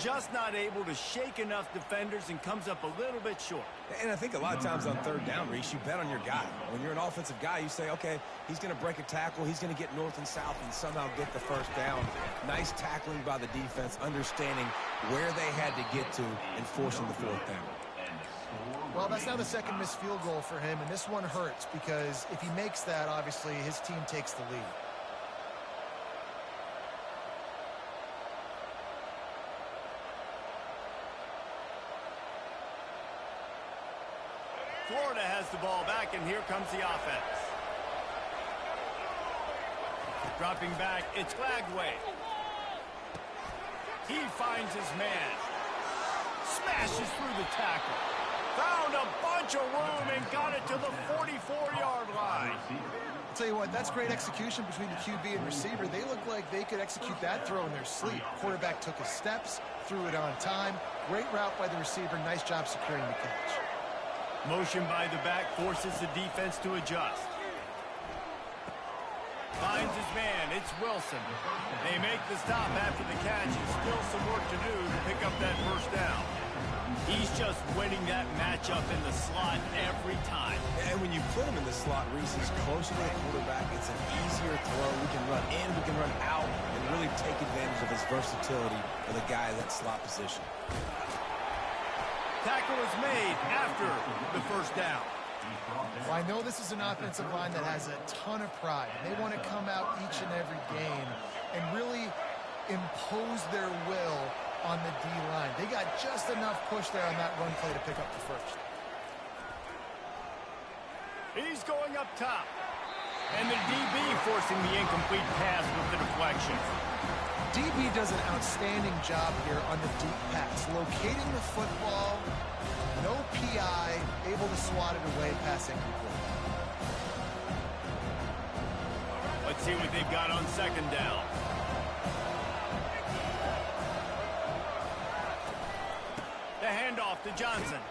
Just not able to shake enough defenders and comes up a little bit short. And I think a lot of times on third down, Reese, you bet on your guy. When you're an offensive guy, you say, okay, he's going to break a tackle, he's going to get north and south and somehow get the first down. Nice tackling by the defense, understanding where they had to get to and forcing the fourth down. Well, that's now the second missed field goal for him, and this one hurts because if he makes that, obviously, his team takes the lead. Florida has the ball back, and here comes the offense. Dropping back, it's Glagway. He finds his man. Smashes through the tackle. Found a bunch of room and got it to the 44-yard line. I'll tell you what, that's great execution between the QB and receiver. They look like they could execute that throw in their sleep. Quarterback took his steps, threw it on time. Great route by the receiver. Nice job securing the catch. Motion by the back forces the defense to adjust. Finds his man. It's Wilson. They make the stop after the catch. And still some work to do to pick up that first down. He's just winning that matchup in the slot every time. And when you put him in the slot, Reese, he's closer to the quarterback. It's an easier throw. We can run in, we can run out, and really take advantage of his versatility for the guy in that slot position. Tackle is made after the first down. Well, I know this is an offensive line that has a ton of pride. They want to come out each and every game and really impose their will on the D-line. They got just enough push there on that run play to pick up the first. He's going up top. And the DB forcing the incomplete pass with the deflection. DB does an outstanding job here on the deep pass, locating the football, no PI, able to swat it away, passing complete. Let's see what they've got on second down. The handoff to Johnson.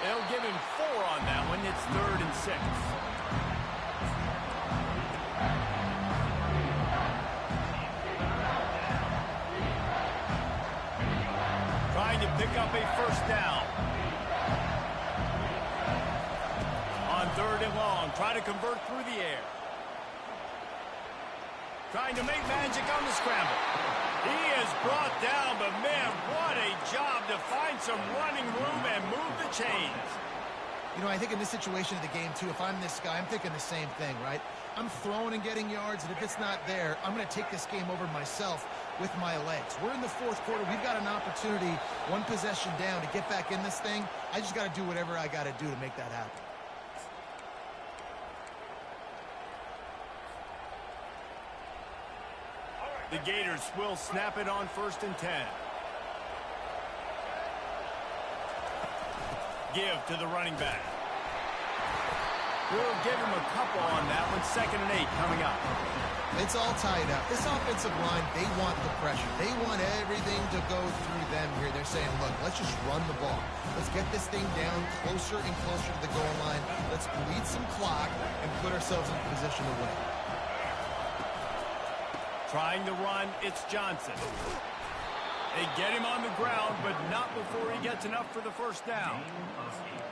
They'll give him 4 on that one. It's 3rd and 6. Trying to pick up a first down. On 3rd and long, trying to convert through the air. Trying to make magic on the scramble. He is brought down, but man, what a job to find some running room and move the chains. You know, I think in this situation of the game, too, if I'm this guy, I'm thinking the same thing, right? I'm throwing and getting yards, and if it's not there, I'm going to take this game over myself with my legs. We're in the fourth quarter. We've got an opportunity, one possession down, to get back in this thing. I just got to do whatever I got to do to make that happen. The Gators will snap it on 1st and 10. Give to the running back. We'll give him a couple on that one. 2nd and 8 coming up. It's all tied up. This offensive line, they want the pressure. They want everything to go through them here. They're saying, look, let's just run the ball. Let's get this thing down closer and closer to the goal line. Let's bleed some clock and put ourselves in position to win. Trying to run, it's Johnson. They get him on the ground, but not before he gets enough for the first down.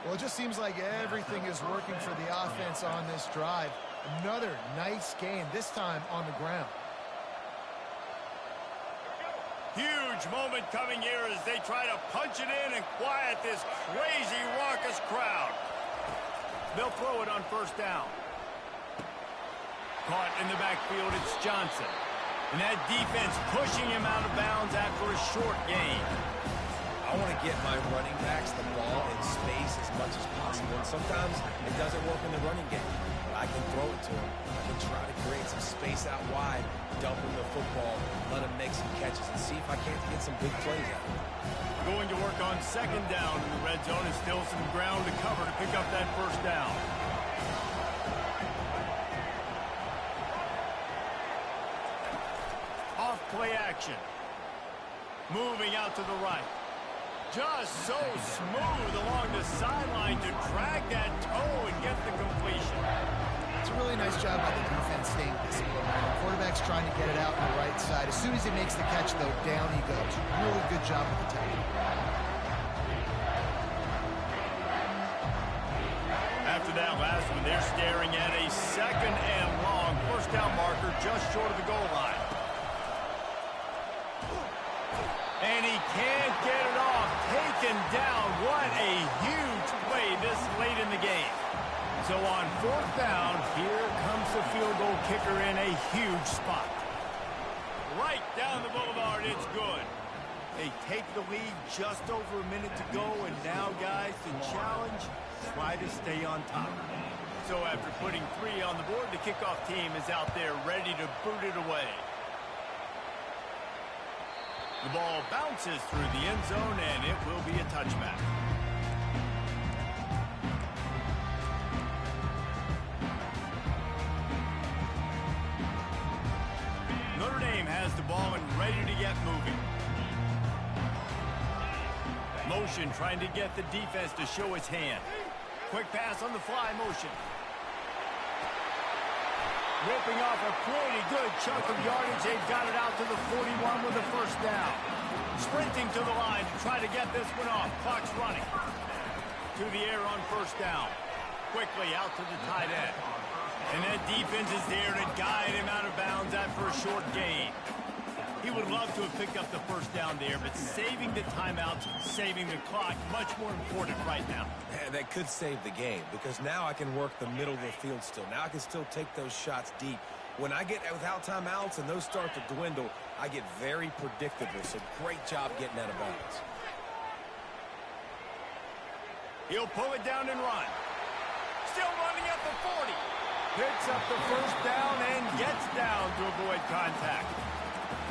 Well, it just seems like everything is working for the offense on this drive. Another nice gain, this time on the ground. Huge moment coming here as they try to punch it in and quiet this crazy, raucous crowd. They'll throw it on 1st down. Caught in the backfield, it's Johnson. And that defense pushing him out of bounds after a short gain. I want to get my running backs the ball in space as much as possible. And sometimes it doesn't work in the running game. But I can throw it to him. I can try to create some space out wide, dump him the football, let him make some catches, and see if I can't get some big plays out of him. Going to work on 2nd down in the red zone, and still some ground to cover to pick up that first down. Off play action. Moving out to the right. Just so smooth along the sideline to drag that toe and get the completion. It's a really nice job by the defense staying disciplined. The quarterback's trying to get it out on the right side. As soon as he makes the catch, though, down he goes. Really good job with the tackle. After that last one, they're staring at a 2nd and long. First down marker just short of the goal line. And he can't get it off. Taken down. What a huge play this late in the game. So on 4th down, here comes the field goal kicker in a huge spot. Right down the boulevard, it's good. They take the lead just over a minute to go, and now, guys, the challenge, try to stay on top. So after putting 3 on the board, the kickoff team is out there ready to boot it away. The ball bounces through the end zone, and it will be a touchback. Notre Dame has the ball and ready to get moving. Motion trying to get the defense to show its hand. Quick pass on the fly motion. Ripping off a pretty good chunk of yardage. They've got it out to the 41 with a first down. Sprinting to the line to try to get this one off. Clock's running. To the air on first down. Quickly out to the tight end. And that defense is there to guide him out of bounds after a short gain. He would love to have picked up the first down there, but saving the timeouts, saving the clock, much more important right now. Yeah, that could save the game because now I can work the middle of the field still. Now I can still take those shots deep. When I get without timeouts and those start to dwindle, I get very predictable. So great job getting out of bounds. He'll pull it down and run. Still running at the 40. Picks up the first down and gets down to avoid contact.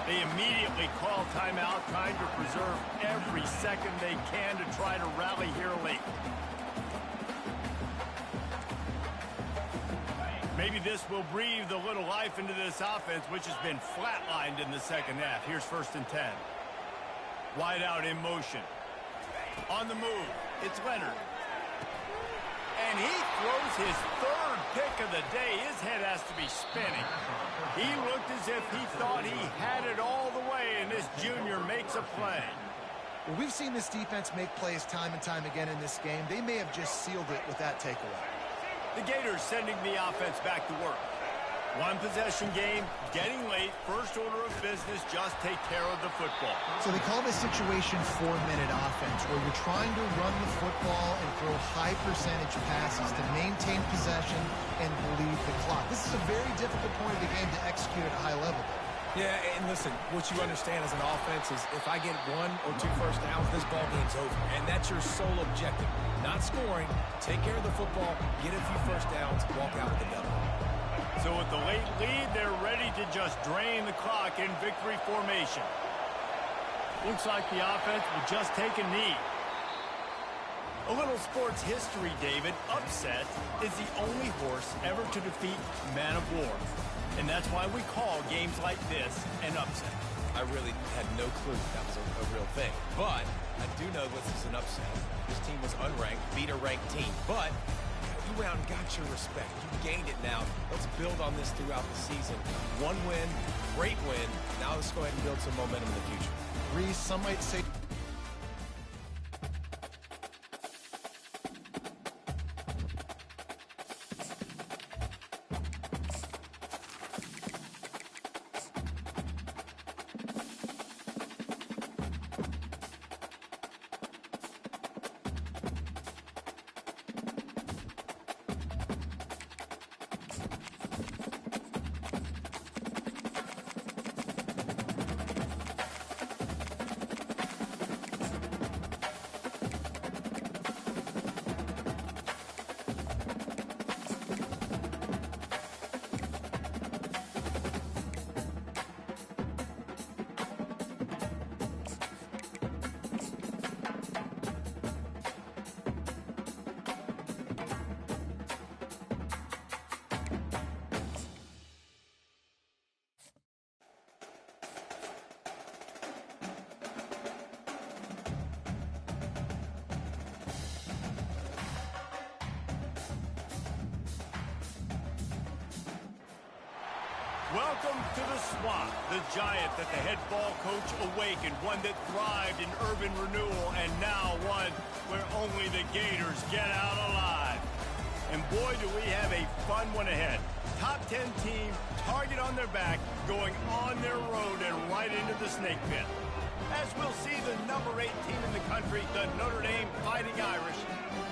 They immediately call timeout, trying to preserve every second they can to try to rally here late. Maybe this will breathe a little life into this offense, which has been flatlined in the second half. Here's 1st and 10. Wide out in motion. On the move, it's Leonard. And he throws his 3rd pick of the day. His head has to be spinning. He looked as if he thought he had it all the way, and this junior makes a play. Well, we've seen this defense make plays time and time again in this game. They may have just sealed it with that takeaway. The Gators sending the offense back to work. 1 possession game, getting late, first order of business, just take care of the football. So they call this situation 4-minute offense, where you're trying to run the football and throw high percentage passes to maintain possession and bleed the clock. This is a very difficult point of the game to execute at a high level. Yeah, and listen, what you understand as an offense is if I get 1 or 2 first downs, this ball game's over. And that's your sole objective. Not scoring, take care of the football, get a few first downs, walk out with the W. So with the late lead, they're ready to just drain the clock in victory formation. Looks like the offense will just take a knee. A little sports history, David. Upset is the only horse ever to defeat Man of War. And that's why we call games like this an upset. I really had no clue that was a real thing. But I do know this is an upset. This team was unranked, beat a ranked team. But you went out and got your respect. You gained it now. Let's build on this throughout the season. 1 win, great win. Now let's go ahead and build some momentum in the future. Reese, some might say... Welcome to the Swamp, the giant that the head ball coach awakened, one that thrived in urban renewal, and now one where only the Gators get out alive. And boy, do we have a fun one ahead. Top 10 team, target on their back, going on their road and right into the snake pit. As we'll see the number 8 team in the country, the Notre Dame Fighting Irish,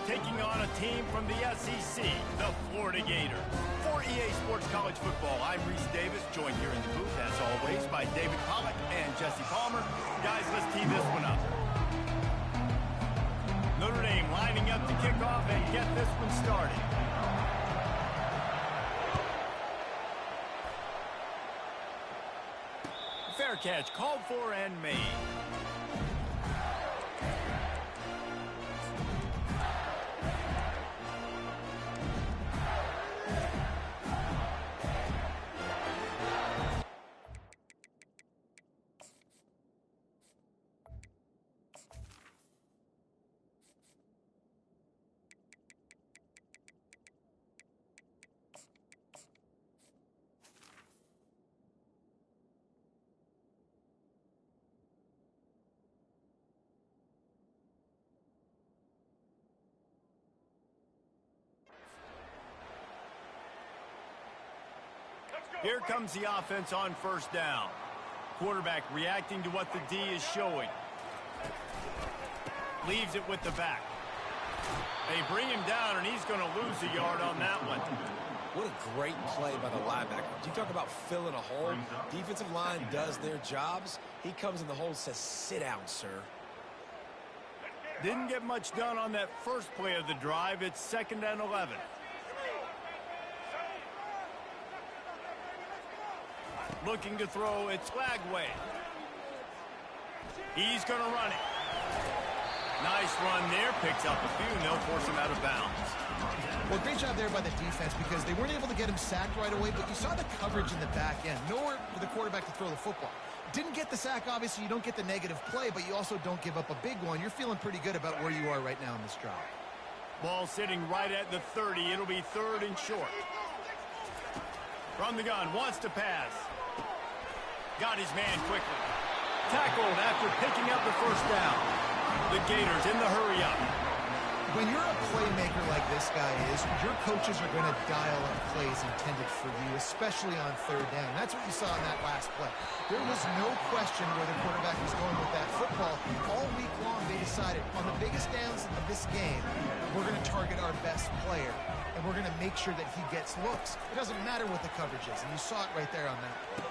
taking on a team from the SEC, the Florida Gators. For EA Sports College Football, I'm Reese Davis, joined here in the booth, as always, by David Pollack and Jesse Palmer. Guys, let's tee this one up. Notre Dame lining up to kick off and get this one started. Fair catch, called for and made. Here comes the offense on first down. Quarterback reacting to what the D is showing. Leaves it with the back. They bring him down, and he's going to lose a yard on that one. What a great play by the linebacker. You talk about filling a hole. Defensive line does their jobs. He comes in the hole and says, sit down, sir. Didn't get much done on that first play of the drive. It's 2nd and 11. Looking to throw, it's Lagway. He's going to run it. Nice run there, picks up a few, and they'll force him out of bounds. Well, great job there by the defense because they weren't able to get him sacked right away, but you saw the coverage in the back end. Nowhere for the quarterback to throw the football. Didn't get the sack, obviously. You don't get the negative play, but you also don't give up a big one. You're feeling pretty good about where you are right now in this drive. Ball sitting right at the 30. It'll be 3rd and short. From the gun, wants to pass. Got his man quickly. Tackled after picking up the first down. The Gators in the hurry up. When you're a playmaker like this guy is, your coaches are going to dial up plays intended for you, especially on 3rd down. That's what you saw in that last play. There was no question where the quarterback was going with that football. All week long, they decided on the biggest downs of this game, we're going to target our best player, and we're going to make sure that he gets looks. It doesn't matter what the coverage is, and you saw it right there on that play.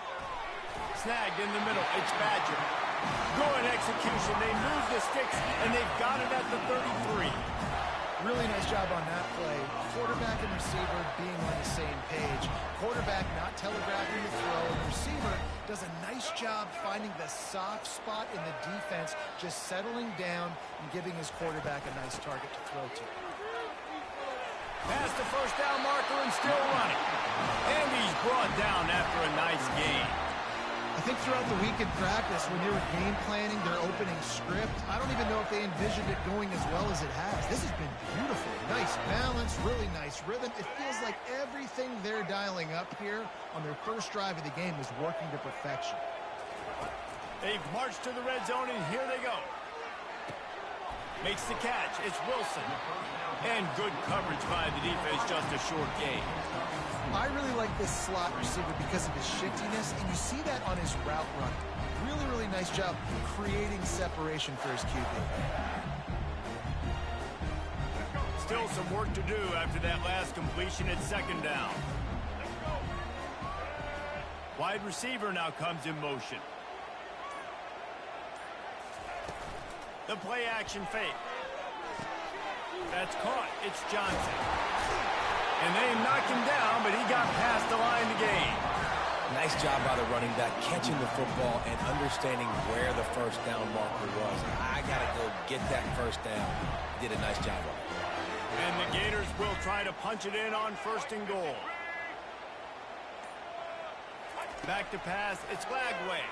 Snagged in the middle. It's Badger. Good execution. They move the sticks, and they've got it at the 33. Really nice job on that play. Quarterback and receiver being on the same page. Quarterback not telegraphing the throw. The receiver does a nice job finding the soft spot in the defense, just settling down and giving his quarterback a nice target to throw to. Past the first down marker and still running. And he's brought down after a nice gain. I think throughout the week in practice, when they were game planning their opening script, I don't even know if they envisioned it going as well as it has. This has been beautiful. Nice balance, really nice rhythm. It feels like everything they're dialing up here on their first drive of the game is working to perfection. They've marched to the red zone, and here they go. Makes the catch. It's Wilson. And good coverage by the defense, just a short gain. I really like this slot receiver because of his shiftiness, and you see that on his route run. Really, really nice job creating separation for his QB. Still some work to do after that last completion at 2nd down. Wide receiver now comes in motion. The play action fake. That's caught. It's Johnson. And they knocked him down, but he got past the line to gain. Nice job by the running back, catching the football and understanding where the first down marker was. I got to go get that first down. Did a nice job of it. And the Gators will try to punch it in on 1st and goal. Back to pass. It's Lagway.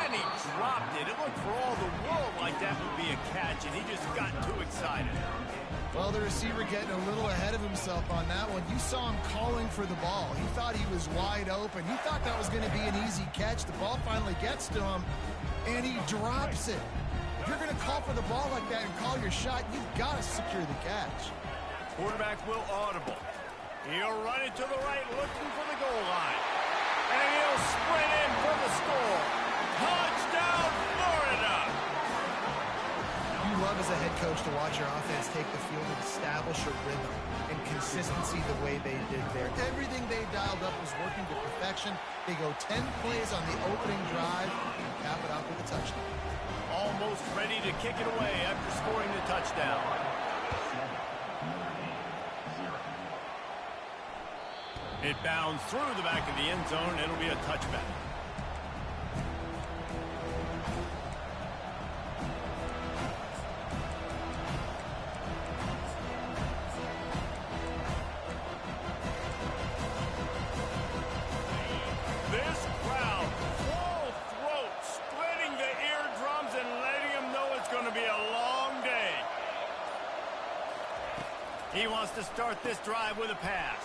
And he dropped it. It looked for all the world like that would be a catch, and he just got too excited. Well, the receiver getting a little ahead of himself on that one. You saw him calling for the ball. He thought he was wide open. He thought that was going to be an easy catch. The ball finally gets to him, and he drops it. If you're going to call for the ball like that and call your shot, you've got to secure the catch. Quarterback will audible. He'll run it to the right, looking for the goal line. And he'll sprint in for the score. Touchdown, Florida! You love as a head coach to watch your offense take the field and establish a rhythm and consistency the way they did there. Everything they dialed up was working to perfection. They go 10 plays on the opening drive and cap it off with a touchdown. Almost ready to kick it away after scoring the touchdown. It bounds through the back of the end zone. It'll be a touchback. This crowd, full throat, splitting the eardrums and letting them know it's going to be a long day. He wants to start this drive with a pass.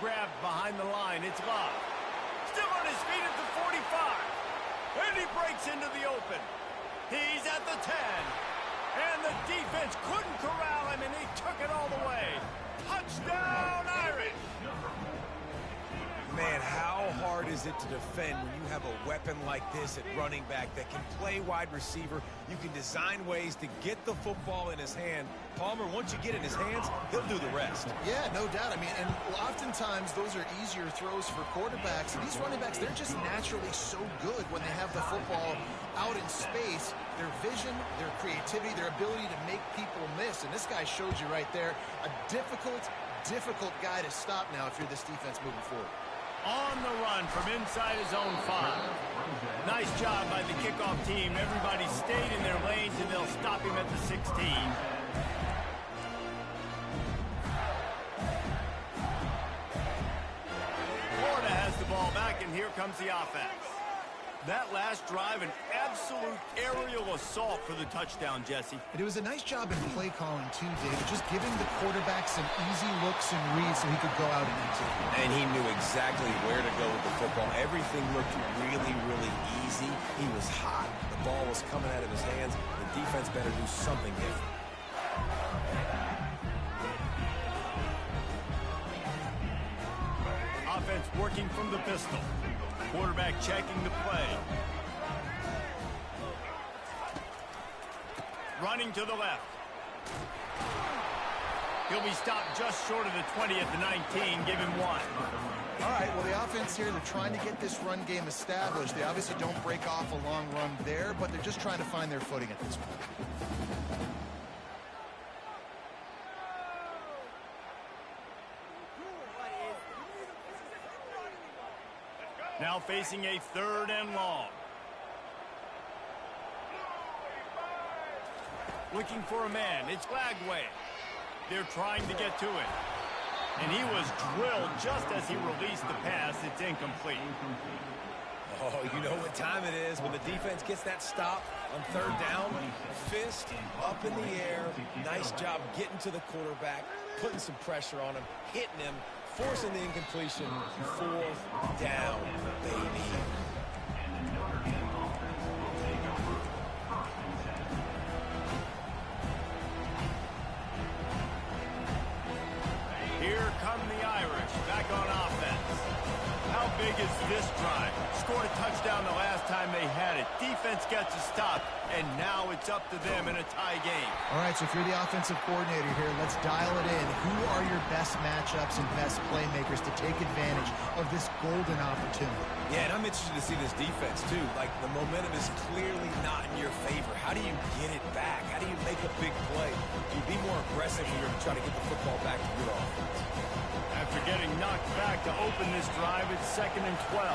Grabbed behind the line. It's Love. Still on his feet at the 45. And he breaks into the open. He's at the 10. And the defense couldn't corral him, and he took it all the way. Touchdown, Irish! Man, how hard is it to defend when you have a weapon like this at running back that can play wide receiver? You can design ways to get the football in his hand. Palmer, once you get it in his hands, he'll do the rest. Yeah, no doubt. I mean, and oftentimes those are easier throws for quarterbacks. These running backs, they're just naturally so good when they have the football out in space. Their vision, their creativity, their ability to make people miss. And this guy showed you right there, a difficult guy to stop now if you're this defense moving forward. On the run from inside his own 5. Nice job by the kickoff team. Everybody stayed in their lanes, and they'll stop him at the 16. Florida has the ball back, and here comes the offense. That last drive, an absolute aerial assault for the touchdown, Jesse. And it was a nice job in play calling, too, David, just giving the quarterback some easy looks and reads so he could go out and execute. And he knew exactly where to go with the football. Everything looked really, really easy. He was hot. The ball was coming out of his hands. The defense better do something different. Offense working from the pistol. Quarterback checking the play. Running to the left. He'll be stopped just short of the 20 at the 19. Give him 1. All right, well, the offense here, they're trying to get this run game established. They obviously don't break off a long run there, but they're just trying to find their footing at this point. Now facing a 3rd and long. Looking for a man. It's Glagway. They're trying to get to it. And he was drilled just as he released the pass. It's incomplete. Oh, you know what time it is when the defense gets that stop on 3rd down. Fist up in the air. Nice job getting to the quarterback, putting some pressure on him, hitting him, forcing the incompletion. 4th down, baby. Here come the Irish back on offense. How big is this drive? Scored a touchdown the last time they had it. Defense gets a stop, and now it's up to them in a tie game. All right, so if you're the offensive coordinator here, let's dial it in. Who are your best matchups and best playmakers to take advantage of this golden opportunity? Yeah, and I'm interested to see this defense, too. Like, the momentum is clearly not in your favor. How do you get it back? How do you make a big play? You be more aggressive when you're trying to get the football back to your offense. After getting knocked back to open this drive, it's 2nd and 12.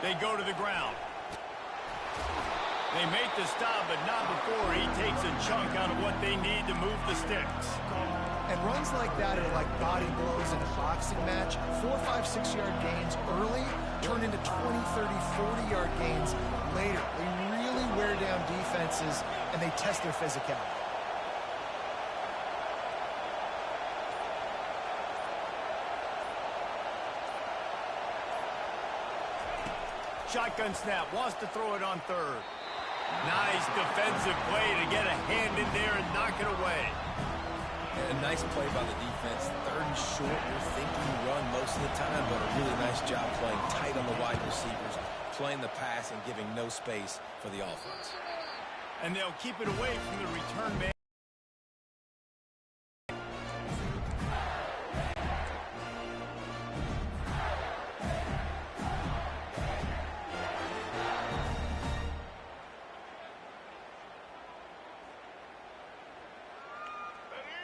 They go to the ground. They make the stop, but not before he takes a chunk out of what they need to move the sticks. And runs like that are like body blows in a boxing match. 4, 5, 6-yard gains early turn into 20, 30, 40-yard gains later. They really really wear down defenses, and they test their physicality. Shotgun snap, wants to throw it on third. Nice defensive play to get a hand in there and knock it away. And a nice play by the defense. Third and short, you're thinking run most of the time, but a really nice job playing tight on the wide receivers, playing the pass and giving no space for the offense. And they'll keep it away from the return man.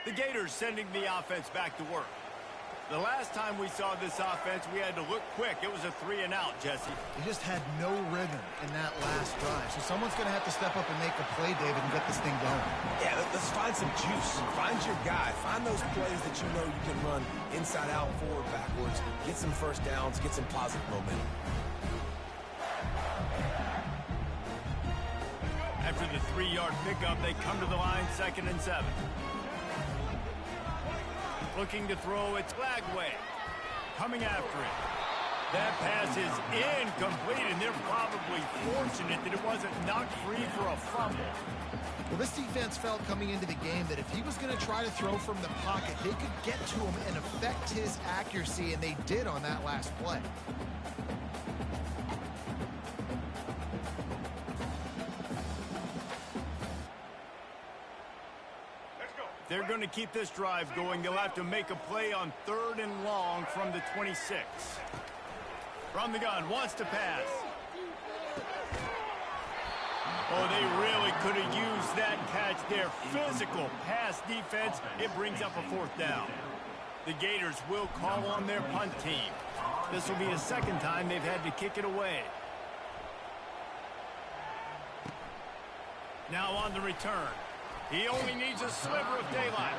The Gators sending the offense back to work. The last time we saw this offense, we had to look quick. It was a 3-and-out, Jesse. They just had no rhythm in that last drive. So someone's going to have to step up and make a play, David, and get this thing going. Yeah, let's find some juice. Find your guy. Find those plays that you know you can run inside out, forward, backwards. Get some first downs. Get some positive momentum. After the 3-yard pickup, they come to the line, 2nd and 7. Looking to throw, it's Lagway. Coming after it. That pass is incomplete, and they're probably fortunate that it wasn't knocked free for a fumble. Well, this defense felt coming into the game that if he was going to try to throw from the pocket, they could get to him and affect his accuracy, and they did on that last play. They're going to keep this drive going. They'll have to make a play on 3rd and long from the 26. From the gun, wants to pass. Oh, they really could have used that catch there. Physical pass defense. It brings up a 4th down. The Gators will call on their punt team. This will be the second time they've had to kick it away. Now on the return. He only needs a sliver of daylight.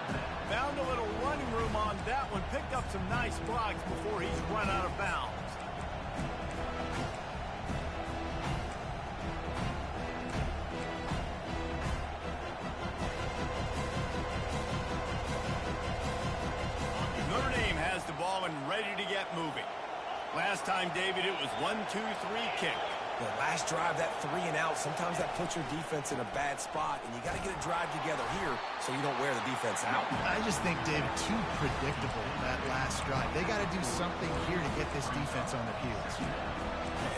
Found a little running room on that one. Picked up some nice blocks before he's run out of bounds. Notre Dame has the ball and ready to get moving. Last time, David, it was 1-2-3 kick. The last drive, that 3-and-out, sometimes that puts your defense in a bad spot, and you got to get a drive together here so you don't wear the defense out. I just think, David, too predictable that last drive. They got to do something here to get this defense on their heels.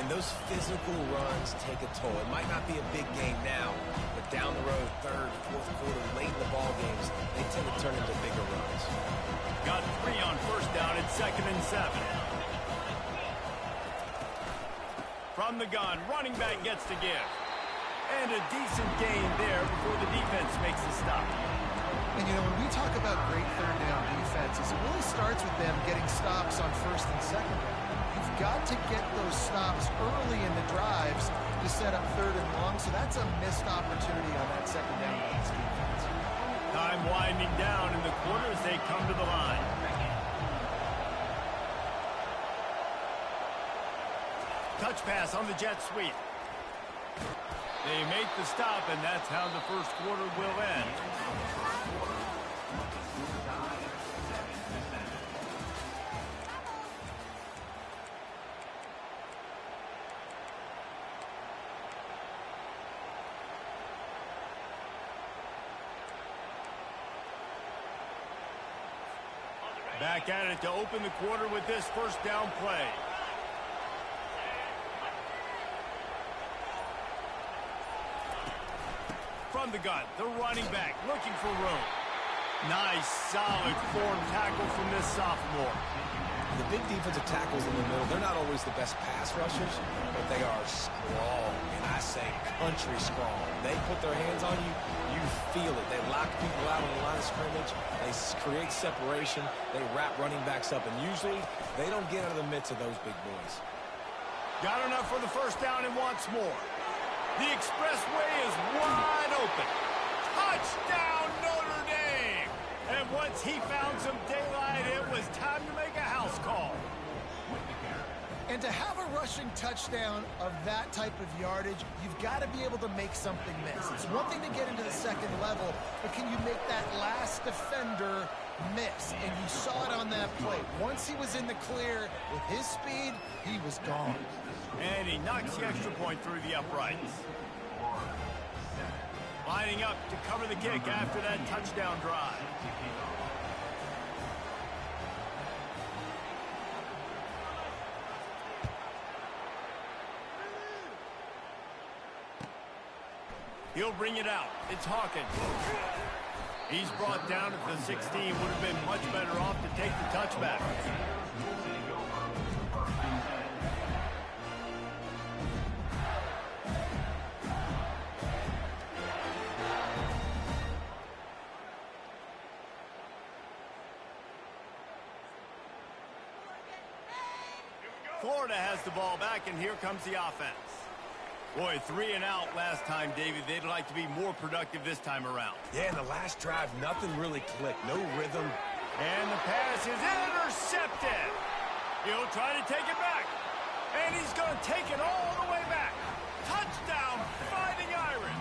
And those physical runs take a toll. It might not be a big game now, but down the road, 3rd, 4th quarter, late in the ball games, they tend to turn into bigger runs. Got 3 on 1st down at 2nd and 7. From the gun, running back gets to give. And a decent gain there before the defense makes the stop. And, you know, when we talk about great 3rd down defenses, it really starts with them getting stops on 1st and 2nd down. You've got to get those stops early in the drives to set up 3rd and long, so that's a missed opportunity on that 2nd down by this defense. Time winding down in the quarter as they come to the line. Touch pass on the jet sweep. They make the stop, and that's how the 1st quarter will end. Back at it to open the quarter with this 1st down play. From the gun, the running back looking for room. Nice, solid form tackle from this sophomore. The big defensive tackles in the middle, they're not always the best pass rushers, but they are strong, and I say country strong. They put their hands on you, you feel it. They lock people out on the line of scrimmage. They create separation. They wrap running backs up, and usually they don't get out of the midst of those big boys. Got enough for the 1st down and wants more. The expressway is wide open. Touchdown, Notre Dame! And once he found some daylight, it was time to make a house call. And to have a rushing touchdown of that type of yardage, you've got to be able to make something miss. It's one thing to get into the second level, but can you make that last defender miss? And you saw it on that play. Once he was in the clear with his speed, he was gone. And he knocks the extra point through the uprights. Lining up to cover the kick after that touchdown drive. He'll bring it out. It's Hawkins. He's brought down at the 16. Would have been much better off to take the touchback. Florida has the ball back, and here comes the offense. Boy, 3 and out last time, David. They'd like to be more productive this time around. Yeah, in the last drive, nothing really clicked. No rhythm. And the pass is intercepted. He'll try to take it back. And he's going to take it all the way back. Touchdown, Fighting Irish.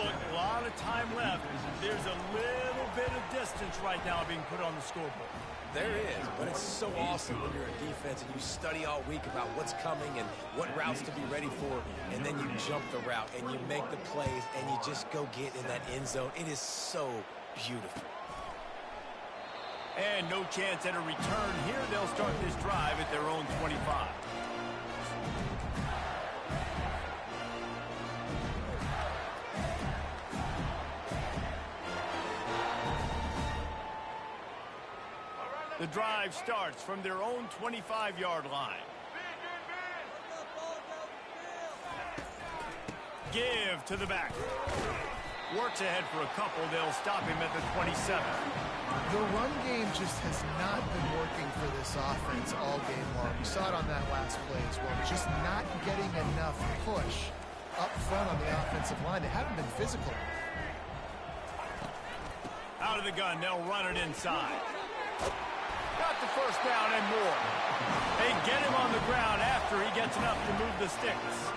Look, a lot of time left. There's a little bit of distance right now being put on the scoreboard. There is, but it's so awesome when you're a defense and you study all week about what's coming and what routes to be ready for, and then you jump the route and you make the plays and you just go get in that end zone. It is so beautiful. And no chance at a return here. They'll start this drive at their own 25. The drive starts from their own 25-yard line. Give to the back. Works ahead for a couple. They'll stop him at the 27. The run game just has not been working for this offense all game long. We saw it on that last play as well. Just not getting enough push up front on the offensive line. They haven't been physical. Out of the gun. They'll run it inside. Got the first down and more. They get him on the ground after he gets enough to move the sticks.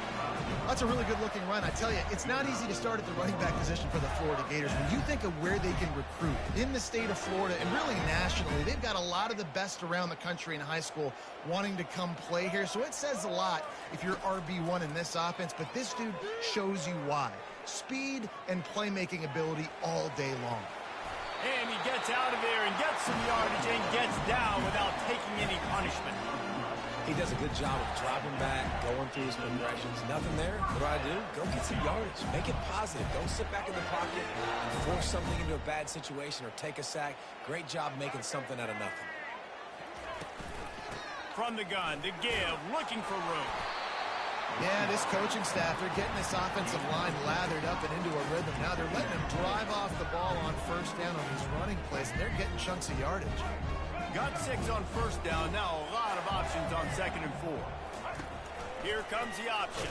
That's a really good-looking run. I tell you, it's not easy to start at the running back position for the Florida Gators. When you think of where they can recruit in the state of Florida and really nationally, they've got a lot of the best around the country in high school wanting to come play here. So it says a lot if you're RB1 in this offense, but this dude shows you why. Speed and playmaking ability all day long. And he gets out of there and gets some yardage and gets down without taking any punishment. He does a good job of dropping back, going through his progressions. Nothing there. What do? Go get some yardage. Make it positive. Don't sit back in the pocket and force something into a bad situation or take a sack. Great job making something out of nothing. From the gun, the give, looking for room. Yeah, this coaching staff, they're getting this offensive line lathered up and into a rhythm. Now they're letting him drive off the ball on first down on these running plays, and they're getting chunks of yardage. Got 6 on first down. Now a lot of options on 2nd and 4. Here comes the option.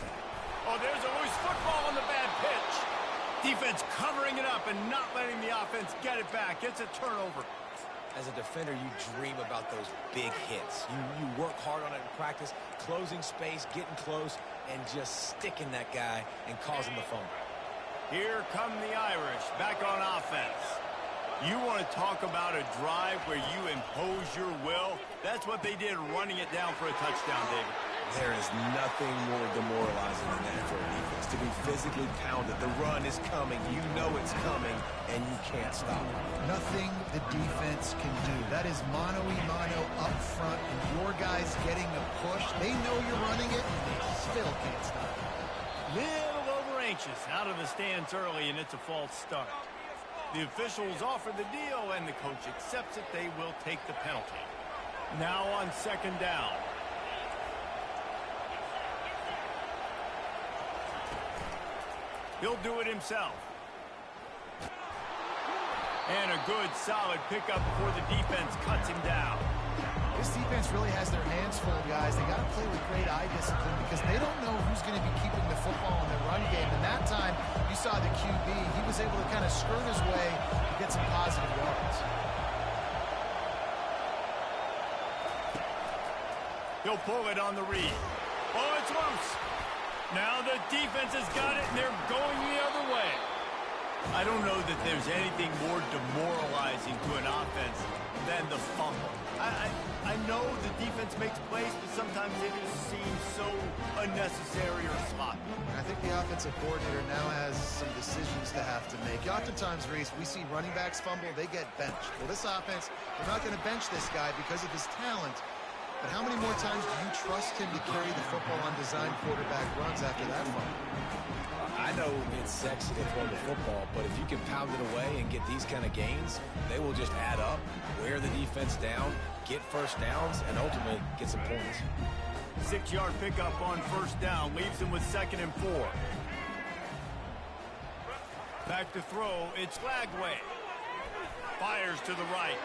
Oh, there's a loose football on the bad pitch. Defense covering it up and not letting the offense get it back. It's a turnover. As a defender, you dream about those big hits. You work hard on it in practice, closing space, getting close, and just sticking that guy and causing the fumble. Here come the Irish back on offense. You want to talk about a drive where you impose your will? That's what they did, running it down for a touchdown, David. There is nothing more demoralizing than that for a defense, to be physically pounded. The run is coming. You know it's coming, and you can't stop it. Nothing the defense can do. That is mano-a-mano up front, and your guys getting a push. They know you're running it, and they still can't stop it. Little over anxious, out of the stands early, and it's a false start. The officials offer the deal, and the coach accepts it. They will take the penalty. Now on 2nd down. He'll do it himself. And a good, solid pickup before the defense cuts him down. This defense really has their hands full, guys. They got to play with great eye discipline because they don't know who's going to be keeping the football in their run game. And that time, you saw the QB. He was able to kind of skirt his way to get some positive yards. He'll pull it on the read. Oh, it's loose. Now the defense has got it, and they're going the other way. I don't know that there's anything more demoralizing to an offense than the fumble. I know the defense makes plays, but sometimes it just seems so unnecessary or sloppy. I think the offensive coordinator now has some decisions to have to make. Oftentimes, Reese, we see running backs fumble, they get benched. Well, this offense, they're not going to bench this guy because of his talent. But how many more times do you trust him to carry the football on design quarterback runs after that fumble? I know it's sexy to throw the football, but if you can pound it away and get these kind of gains, they will just add up, wear the defense down, get first downs, and ultimately get some points. 6-yard pickup on first down leaves him with 2nd and 4. Back to throw, it's Lagway. Fires to the right.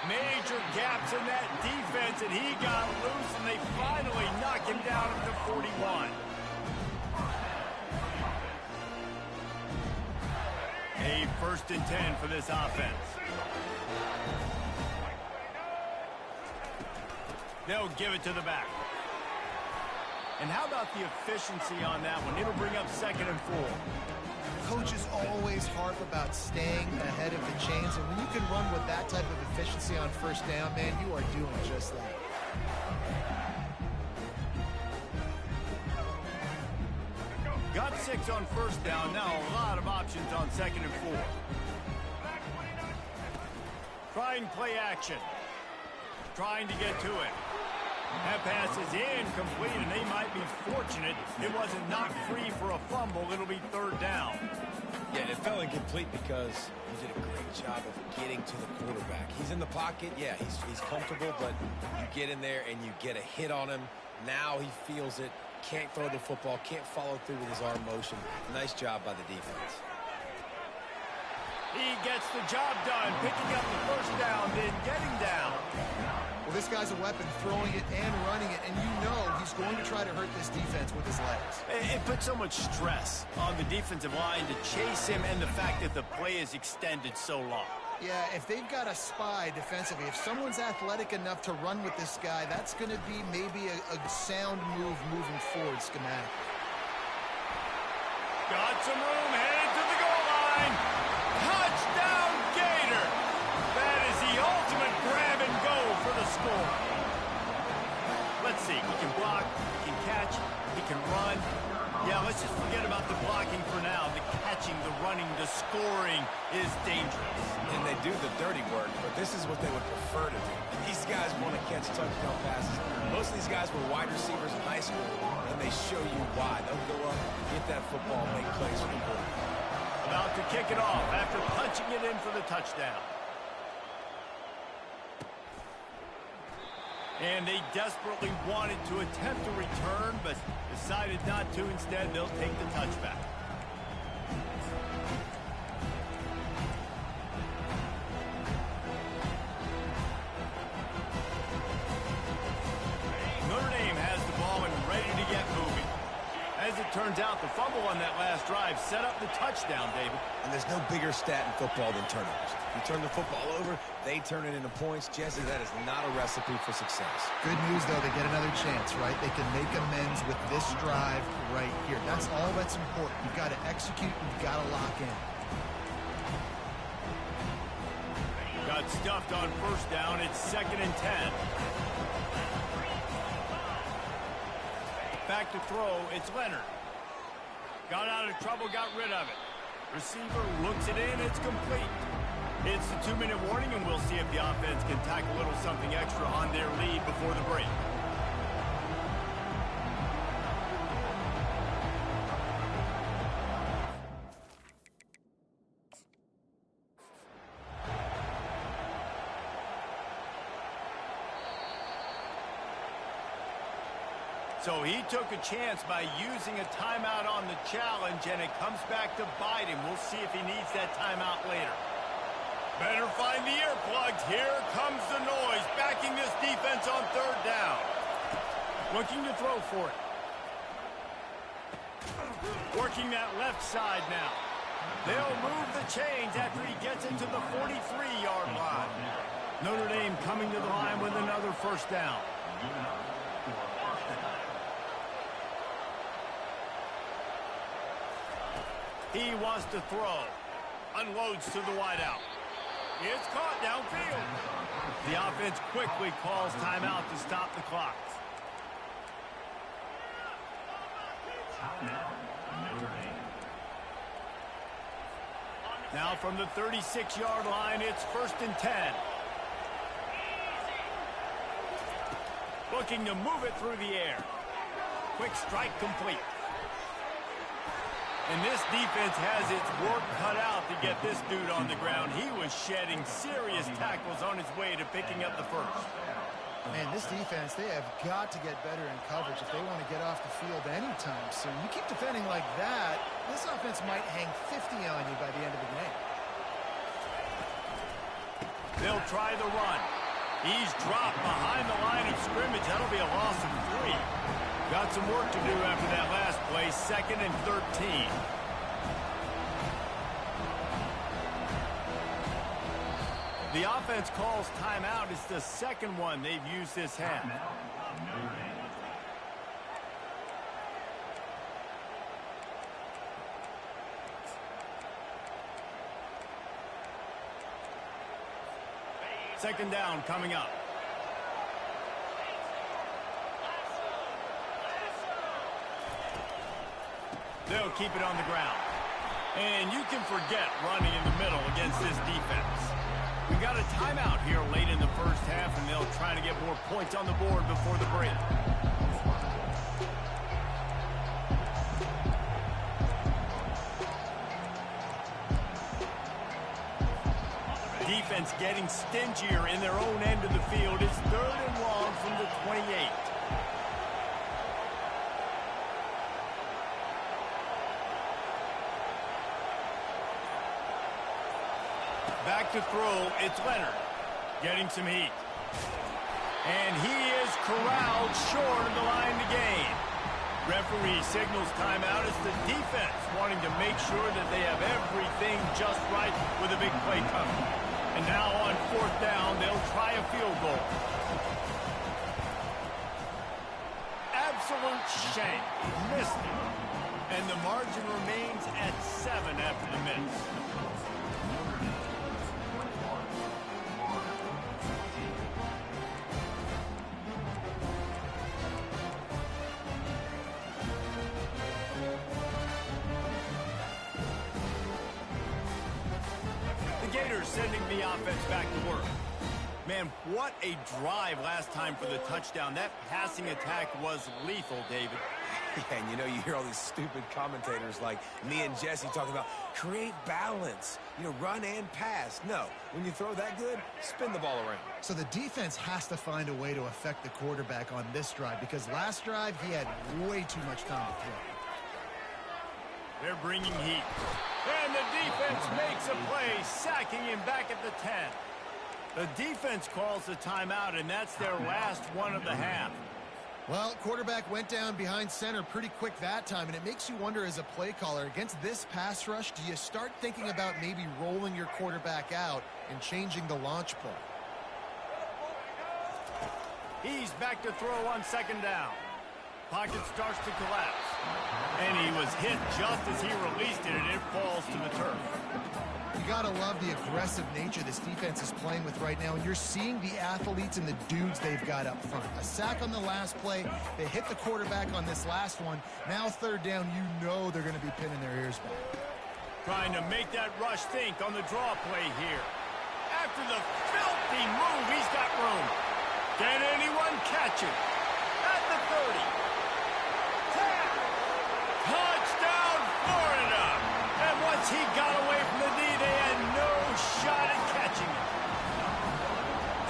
Major gaps in that defense, and he got loose, and they finally knock him down at the 41. A 1st and 10 for this offense. They'll give it to the back. And how about the efficiency on that one? It'll bring up 2nd and 4. Coaches always harp about staying ahead of the chains, and when you can run with that type of efficiency on first down, man, you are doing just that. Got 6 on first down. Now a lot of options on 2nd and 4. Trying play action. Trying to get to it. That pass is incomplete, and they might be fortunate it wasn't knocked free for a fumble. It'll be 3rd down. Yeah, it fell incomplete because he did a great job of getting to the quarterback. He's in the pocket. Yeah, he's comfortable, but you get in there and you get a hit on him. Now he feels it. Can't throw the football. Can't follow through with his arm motion. Nice job by the defense. He gets the job done, picking up the first down, then getting down. Well, this guy's a weapon, throwing it and running it, and you know he's going to try to hurt this defense with his legs. It puts so much stress on the defensive line to chase him, and the fact that the play is extended so long. Yeah, if they've got a spy defensively, if someone's athletic enough to run with this guy, that's going to be maybe a sound move moving forward schematically. Got some room, headed to the goal line. Touchdown, Gator! That is the ultimate grab and go for the score. Let's see, he can block, he can catch, he can run. Yeah, let's just forget about the blocking for now. The catching, the running, the scoring is dangerous. And they do the dirty work, but this is what they would prefer to do. These guys want to catch touchdown passes. Most of these guys were wide receivers in high school, and they show you why. They'll go up, get that football, make plays for the quarterback. About to kick it off after punching it in for the touchdown. And they desperately wanted to attempt a return, but decided not to. Instead, they'll take the touchback. Notre Dame has the ball and ready to get moving. As it turns out, the fumble on that last drive set up the touchdown, David. And there's no bigger stat in football than turnovers. You turn the football over, they turn it into points. Jesse, that is not a recipe for success. Good news, though, they get another chance, right? They can make amends with this drive right here. That's all that's important. You've got to execute, you've got to lock in. Got stuffed on first down. It's 2nd and 10. Back to throw, it's Leonard. Got out of trouble, got rid of it. Receiver looks it in, it's complete. It's the 2-minute warning, and we'll see if the offense can tack a little something extra on their lead before the break. So he took a chance by using a timeout on the challenge, and it comes back to bite him. We'll see if he needs that timeout later. Better find the earplugs. Here comes the noise, backing this defense on 3rd down. Looking to throw for it. Working that left side now. They'll move the chains after he gets into the 43-yard line. Notre Dame coming to the line with another first down. He wants to throw. Unloads to the wideout. It's caught downfield. The offense quickly calls timeout to stop the clock. Now from the 36-yard line, it's 1st and 10. Looking to move it through the air. Quick strike complete. And this defense has its work cut out to get this dude on the ground. He was shedding serious tackles on his way to picking up the first. Man, this defense, they have got to get better in coverage if they want to get off the field anytime soon. You keep defending like that, this offense might hang 50 on you by the end of the game. They'll try the run. He's dropped behind the line of scrimmage. That'll be a loss of 3. Got some work to do after that last play. 2nd and 13. The offense calls timeout. It's the second one they've used this half. Second down coming up. They'll keep it on the ground. And you can forget running in the middle against this defense. We got a timeout here late in the first half, and they'll try to get more points on the board before the break. Defense getting stingier in their own end of the field. It's 3rd and long from the 28. Back to throw, it's Leonard. Getting some heat. And he is corralled short of the line to gain. Referee signals timeout as the defense wanting to make sure that they have everything just right with a big play coming. And now on 4th down, they'll try a field goal. Absolute shame. Missed it. And the margin remains at 7 after the miss. Gators sending the offense back to work. Man, what a drive last time for the touchdown. That passing attack was lethal, David. Yeah, and you know, you hear all these stupid commentators like me and Jesse talking about create balance, you know, run and pass. No, when you throw that good, spin the ball around. So the defense has to find a way to affect the quarterback on this drive because last drive he had way too much time to throw. They're bringing heat. And the defense makes a play, sacking him back at the 10. The defense calls the timeout, and that's their last one of the half. Well, quarterback went down behind center pretty quick that time, and it makes you wonder as a play caller, against this pass rush, do you start thinking about maybe rolling your quarterback out and changing the launch play? He's back to throw on 2nd down. Pocket starts to collapse. And he was hit just as he released it, and it falls to the turf. You got to love the aggressive nature this defense is playing with right now, and you're seeing the athletes and the dudes they've got up front. A sack on the last play. They hit the quarterback on this last one. Now 3rd down, you know they're going to be pinning their ears back. Trying to make that rush think on the draw play here. After the filthy move, he's got room. Can anyone catch him? At the 30. Touchdown, Florida! And once he got away from the knee, they had no shot at catching it.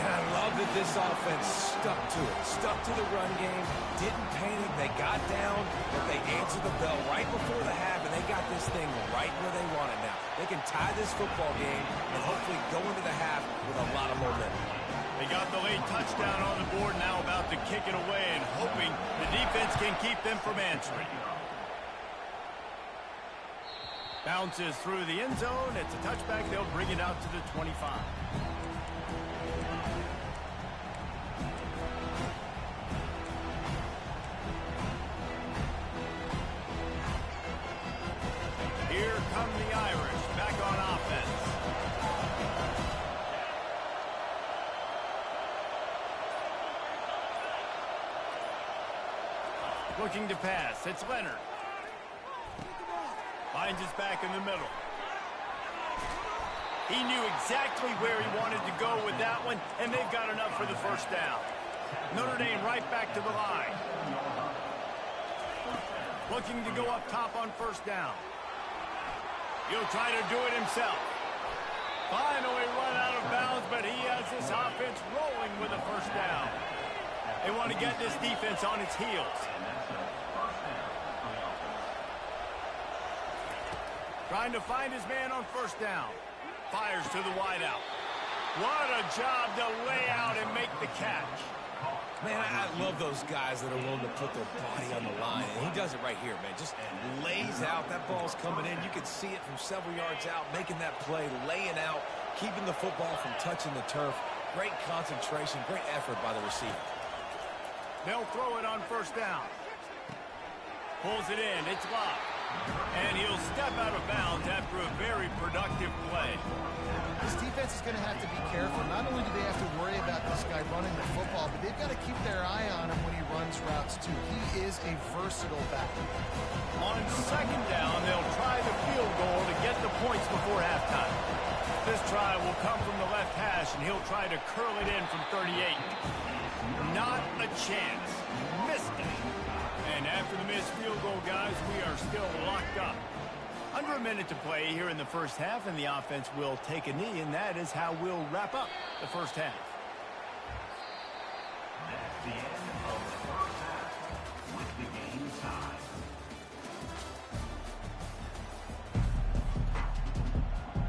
And I love that this offense stuck to it. Stuck to the run game, didn't panic, they got down, but they answered the bell right before the half, and they got this thing right where they want it now. They can tie this football game and hopefully go into the half with a lot of momentum. They got the late touchdown on the board, now about to kick it away and hoping the defense can keep them from answering. Bounces through the end zone. It's a touchback. They'll bring it out to the 25. Here comes Looking to pass. It's Leonard. Finds his back in the middle. He knew exactly where he wanted to go with that one, and they've got enough for the first down. Notre Dame right back to the line. Looking to go up top on first down. He'll try to do it himself. Finally run out of bounds, but he has this offense rolling with a first down. They want to get this defense on its heels. Trying to find his man on first down. Fires to the wideout. What a job to lay out and make the catch. Man, I love those guys that are willing to put their body on the line. And he does it right here, man. Just lays out. That ball's coming in. You can see it from several yards out, making that play, laying out, keeping the football from touching the turf. Great concentration, great effort by the receiver. They'll throw it on first down. Pulls it in. It's locked. And he'll step out of bounds after a very productive play. This defense is going to have to be careful. Not only do they have to worry about this guy running the football, but they've got to keep their eye on him when he runs routes, too. He is a versatile back. On second down, they'll try the field goal to get the points before halftime. This try will come from the left hash, and he'll try to curl it in from 38. Not a chance. Missed it. And after the missed field goal, guys, we are still locked up. Under a minute to play here in the first half, and the offense will take a knee, and that is how we'll wrap up the first half. That's the end of the first half with the game tied.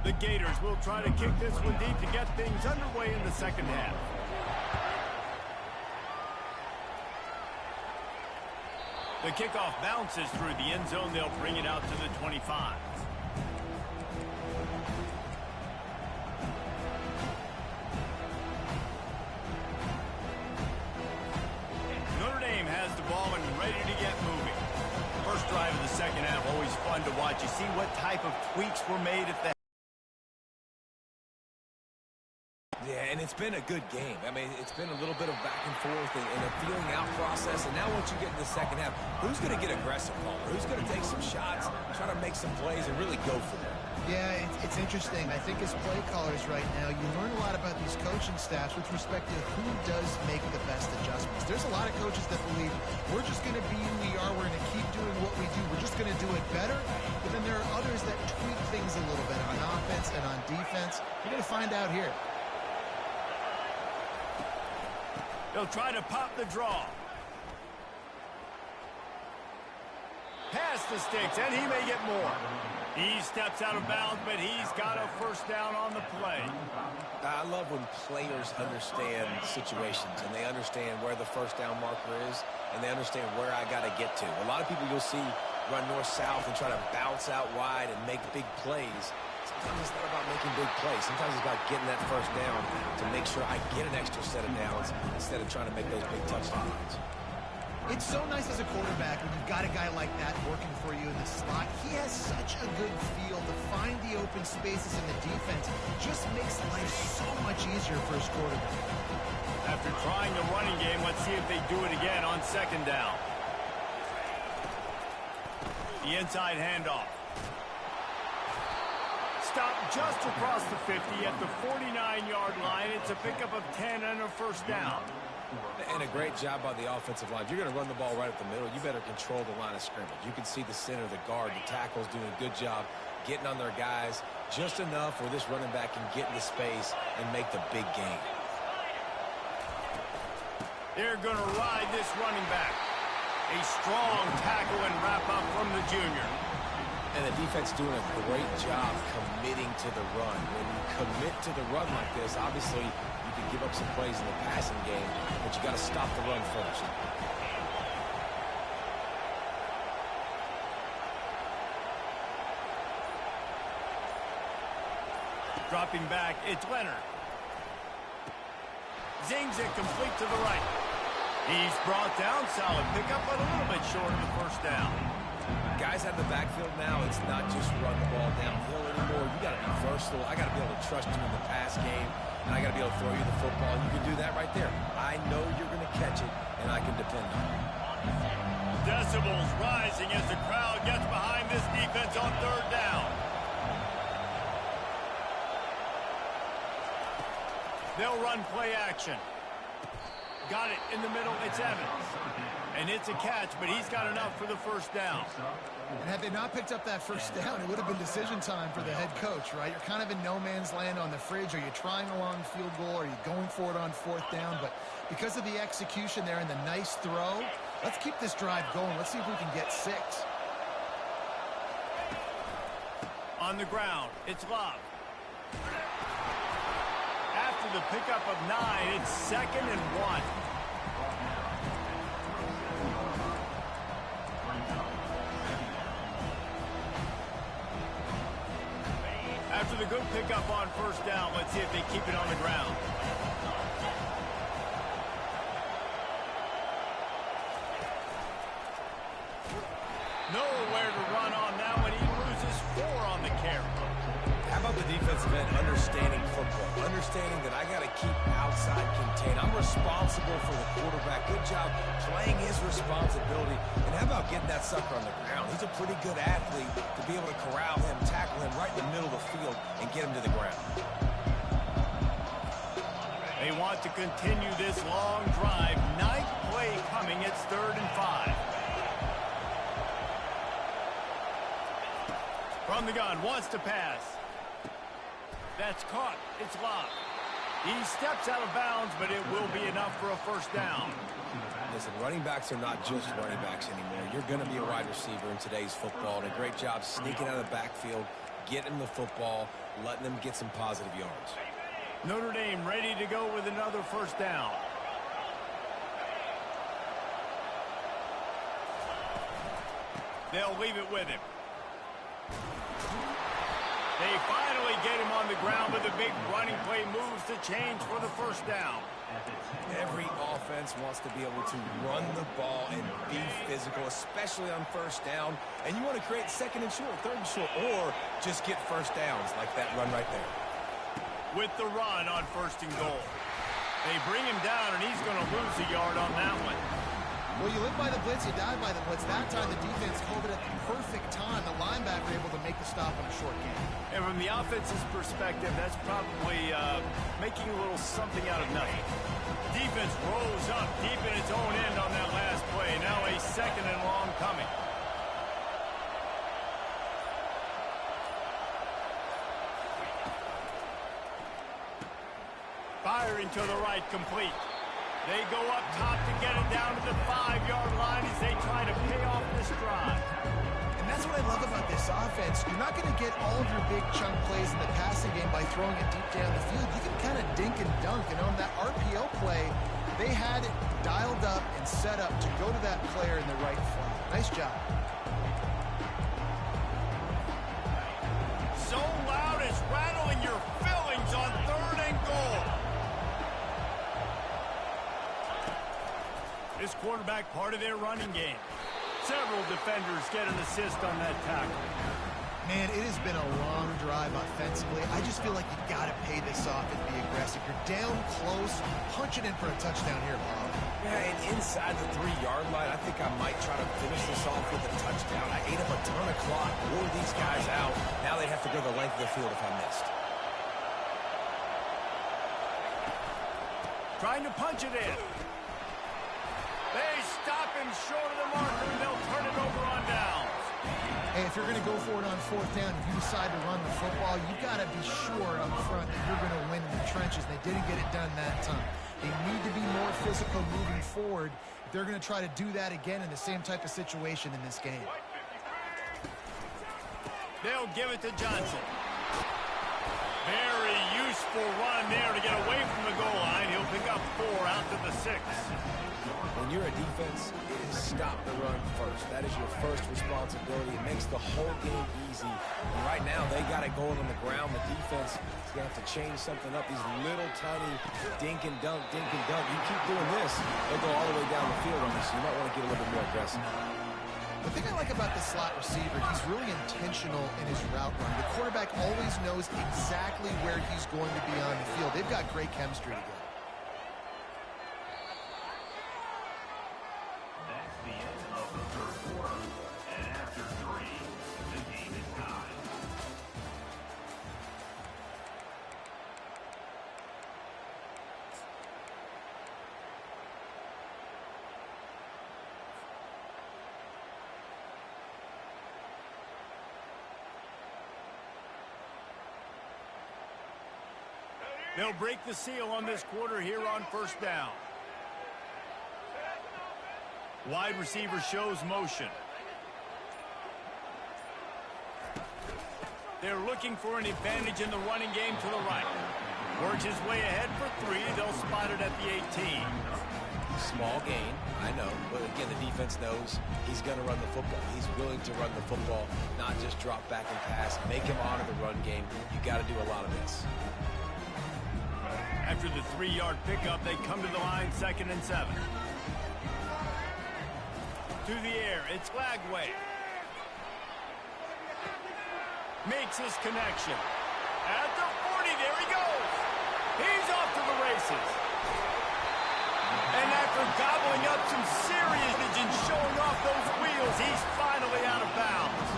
The Gators will try to kick this one deep to get things underway in the second half. The kickoff bounces through the end zone. They'll bring it out to the 25. Notre Dame has the ball and ready to get moving. First drive of the second half, always fun to watch. You see what type of tweaks were made at the Yeah, and it's been a good game. I mean, it's been a little bit of back and forth and a feeling out process. And now once you get in the second half, who's going to get aggressive, Paul? Who's going to take some shots, try to make some plays, and really go for them? Yeah, it's interesting. I think as play callers right now, you learn a lot about these coaching staffs with respect to who does make the best adjustments. There's a lot of coaches that believe we're just going to be who we are. We're going to keep doing what we do. We're just going to do it better. But then there are others that tweak things a little bit on offense and on defense. You're going to find out here. They'll try to pop the draw. Pass the sticks, and he may get more. He steps out of bounds, but he's got a first down on the play. I love when players understand situations, and they understand where the first down marker is, and they understand where I got to get to. A lot of people you'll see run north-south and try to bounce out wide and make big plays. Sometimes it's not about making big plays. Sometimes it's about getting that first down to make sure I get an extra set of downs instead of trying to make those big touchdowns. It's so nice as a quarterback when you've got a guy like that working for you in the slot. He has such a good feel to find the open spaces in the defense. Just makes life so much easier for his quarterback. After trying the running game, let's see if they do it again on second down. The inside handoff. Stopped just across the 50 at the 49-yard line. It's a pickup of 10 and a first down. And a great job by the offensive line. If you're going to run the ball right up the middle, you better control the line of scrimmage. You can see the center, the guard, the tackles doing a good job getting on their guys just enough where this running back can get into space and make the big game. They're going to ride this running back. A strong tackle and wrap up from the junior. And the defense doing a great job committing to the run. When you commit to the run like this, obviously you can give up some plays in the passing game, but you got to stop the run first. Dropping back, it's Leonard. Zings it complete to the right. He's brought down, solid pickup, but a little bit short of the first down. Guys have the backfield now. It's not just run the ball downhill anymore. You got to be versatile. I got to be able to trust you in the pass game, and I got to be able to throw you the football. You can do that right there. I know you're going to catch it, and I can depend on it. decibels rising as the crowd gets behind this defense on third down. They'll run play action. Got it in the middle. It's Evans. And it's a catch, but he's got enough for the first down. And had they not picked up that first down, it would have been decision time for the head coach, right? You're kind of in no man's land on the fridge. Are you trying a long field goal? Are you going for it on fourth down? But because of the execution there and the nice throw, let's keep this drive going. Let's see if we can get 6. On the ground, it's Love. After the pickup of 9, it's 2nd and 1. After the good pickup on first down, let's see if they keep it on the ground. Nowhere to run on that one. He loses 4 on the carry. How about the defensive end understanding football, understanding that I got to keep outside contained. I'm responsible for the quarterback. Good job playing his responsibility. And how about getting that sucker on the ground? He's a pretty good athlete to be able to corral him, tackle him right in the middle of the field, and get him to the ground. They want to continue this long drive. 9th play coming. It's 3rd and 5. From the gun, wants to pass. That's caught. It's Love. He steps out of bounds, but it will be enough for a first down. Listen, running backs are not just running backs anymore. You're going to be a wide receiver in today's football, and a great job sneaking out of the backfield, getting them the football, letting them get some positive yards. Notre Dame ready to go with another first down. They'll leave it with him. They finally get him on the ground, but the big running play moves to change for the first down. Every offense wants to be able to run the ball and be physical, especially on first down. And you want to create 2nd and short, 3rd and short, or just get first downs like that run right there. With the run on 1st and goal. They bring him down, and he's going to lose a yard on that one. Well, you live by the blitz, you die by the blitz. That time the defense called it at the perfect time. The linebacker able to make the stop on a short game. And from the offense's perspective, that's probably making a little something out of nothing. Defense rose up deep in its own end on that last play. Now a 2nd and long coming. Firing to the right, complete. They go up top to get it down to the 5-yard line as they try to pay off this drive. And that's what I love about this offense. You're not going to get all of your big chunk plays in the passing game by throwing it deep down the field. You can kind of dink and dunk. And on that RPO play, they had it dialed up and set up to go to that player in the right flank. Nice job. So loud it's rattling your fillings on 3rd and goal. This quarterback part of their running game. Several defenders get an assist on that tackle. Man, it has been a long drive offensively. I just feel like you got to pay this off and be aggressive. You're down close. Punch it in for a touchdown here, Bob. Yeah, and inside the 3-yard line, I think I might try to finish this off with a touchdown. I ate up a ton of clock, wore these guys out. Now they'd have to go the length of the field if I missed. Trying to punch it in. They stop him short of the marker, and they'll turn it over on downs. Hey, if you're going to go for it on 4th down, if you decide to run the football, you got to be sure up front that you're going to win in the trenches. They didn't get it done that time. They need to be more physical moving forward if they're going to try to do that again in the same type of situation in this game. They'll give it to Johnson. Very useful run there to get away from the goal line. He'll pick up 4 out to the 6. When you're a defense, it is stop the run first. That is your first responsibility. It makes the whole game easy. And right now, they got it going on the ground. The defense is going to have to change something up. These little tiny dink and dunk, dink and dunk. You keep doing this, they'll go all the way down the field on you, so you might want to get a little bit more aggressive. The thing I like about the slot receiver, he's really intentional in his route run. The quarterback always knows exactly where he's going to be on the field. They've got great chemistry together. That's the end of the They'll break the seal on this quarter here on first down. Wide receiver shows motion. They're looking for an advantage in the running game to the right. Works his way ahead for 3. They'll spot it at the 18. Small gain, I know. But again, the defense knows he's going to run the football. He's willing to run the football, not just drop back and pass. Make him honor the run game. You got to do a lot of this. After the 3-yard pickup, they come to the line, 2nd and 7. To the air, it's Lagway. Makes his connection. At the 40, there he goes. He's off to the races. And after gobbling up some serious and showing off those wheels, he's finally out of bounds.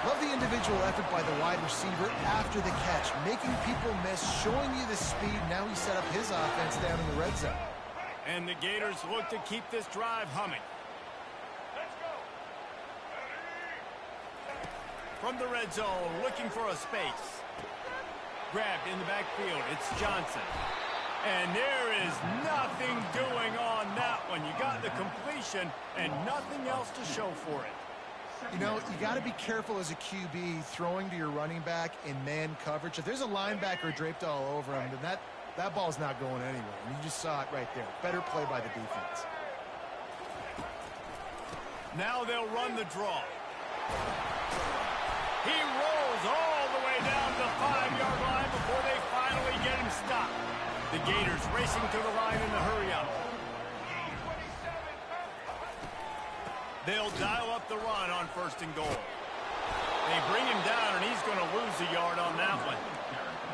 Love the individual effort by the wide receiver after the catch, making people miss, showing you the speed. Now he set up his offense down in the red zone. And the Gators look to keep this drive humming. From the red zone, looking for a space. Grabbed in the backfield, it's Johnson. And there is nothing doing on that one. You got the completion and nothing else to show for it. You know, you got to be careful as a QB throwing to your running back in man coverage. If there's a linebacker draped all over him, then that ball's not going anywhere. And you just saw it right there. Better play by the defense. Now they'll run the draw. He rolls all the way down the 5-yard line before they finally get him stopped. The Gators racing to the line in the hurry-up. They'll dial up the run on 1st and goal. They bring him down, and he's going to lose a yard on that one.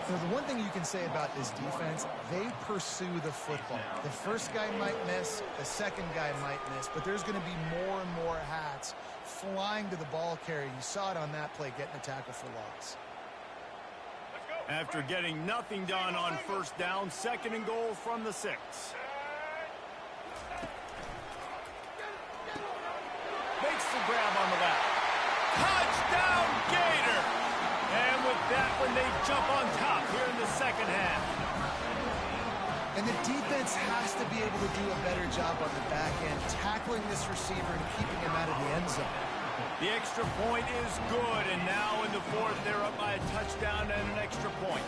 So the one thing you can say about this defense, they pursue the football. The first guy might miss, the second guy might miss, but there's going to be more and more hats flying to the ball carrier. You saw it on that play, getting a tackle for loss. After getting nothing done on 1st down, 2nd and goal from the 6. Makes the grab on the left. Touchdown, Gator! And with that one, they jump on top here in the 2nd half. And the defense has to be able to do a better job on the back end, tackling this receiver and keeping him out of the end zone. The extra point is good, and now in the 4th, they're up by a touchdown and an extra point.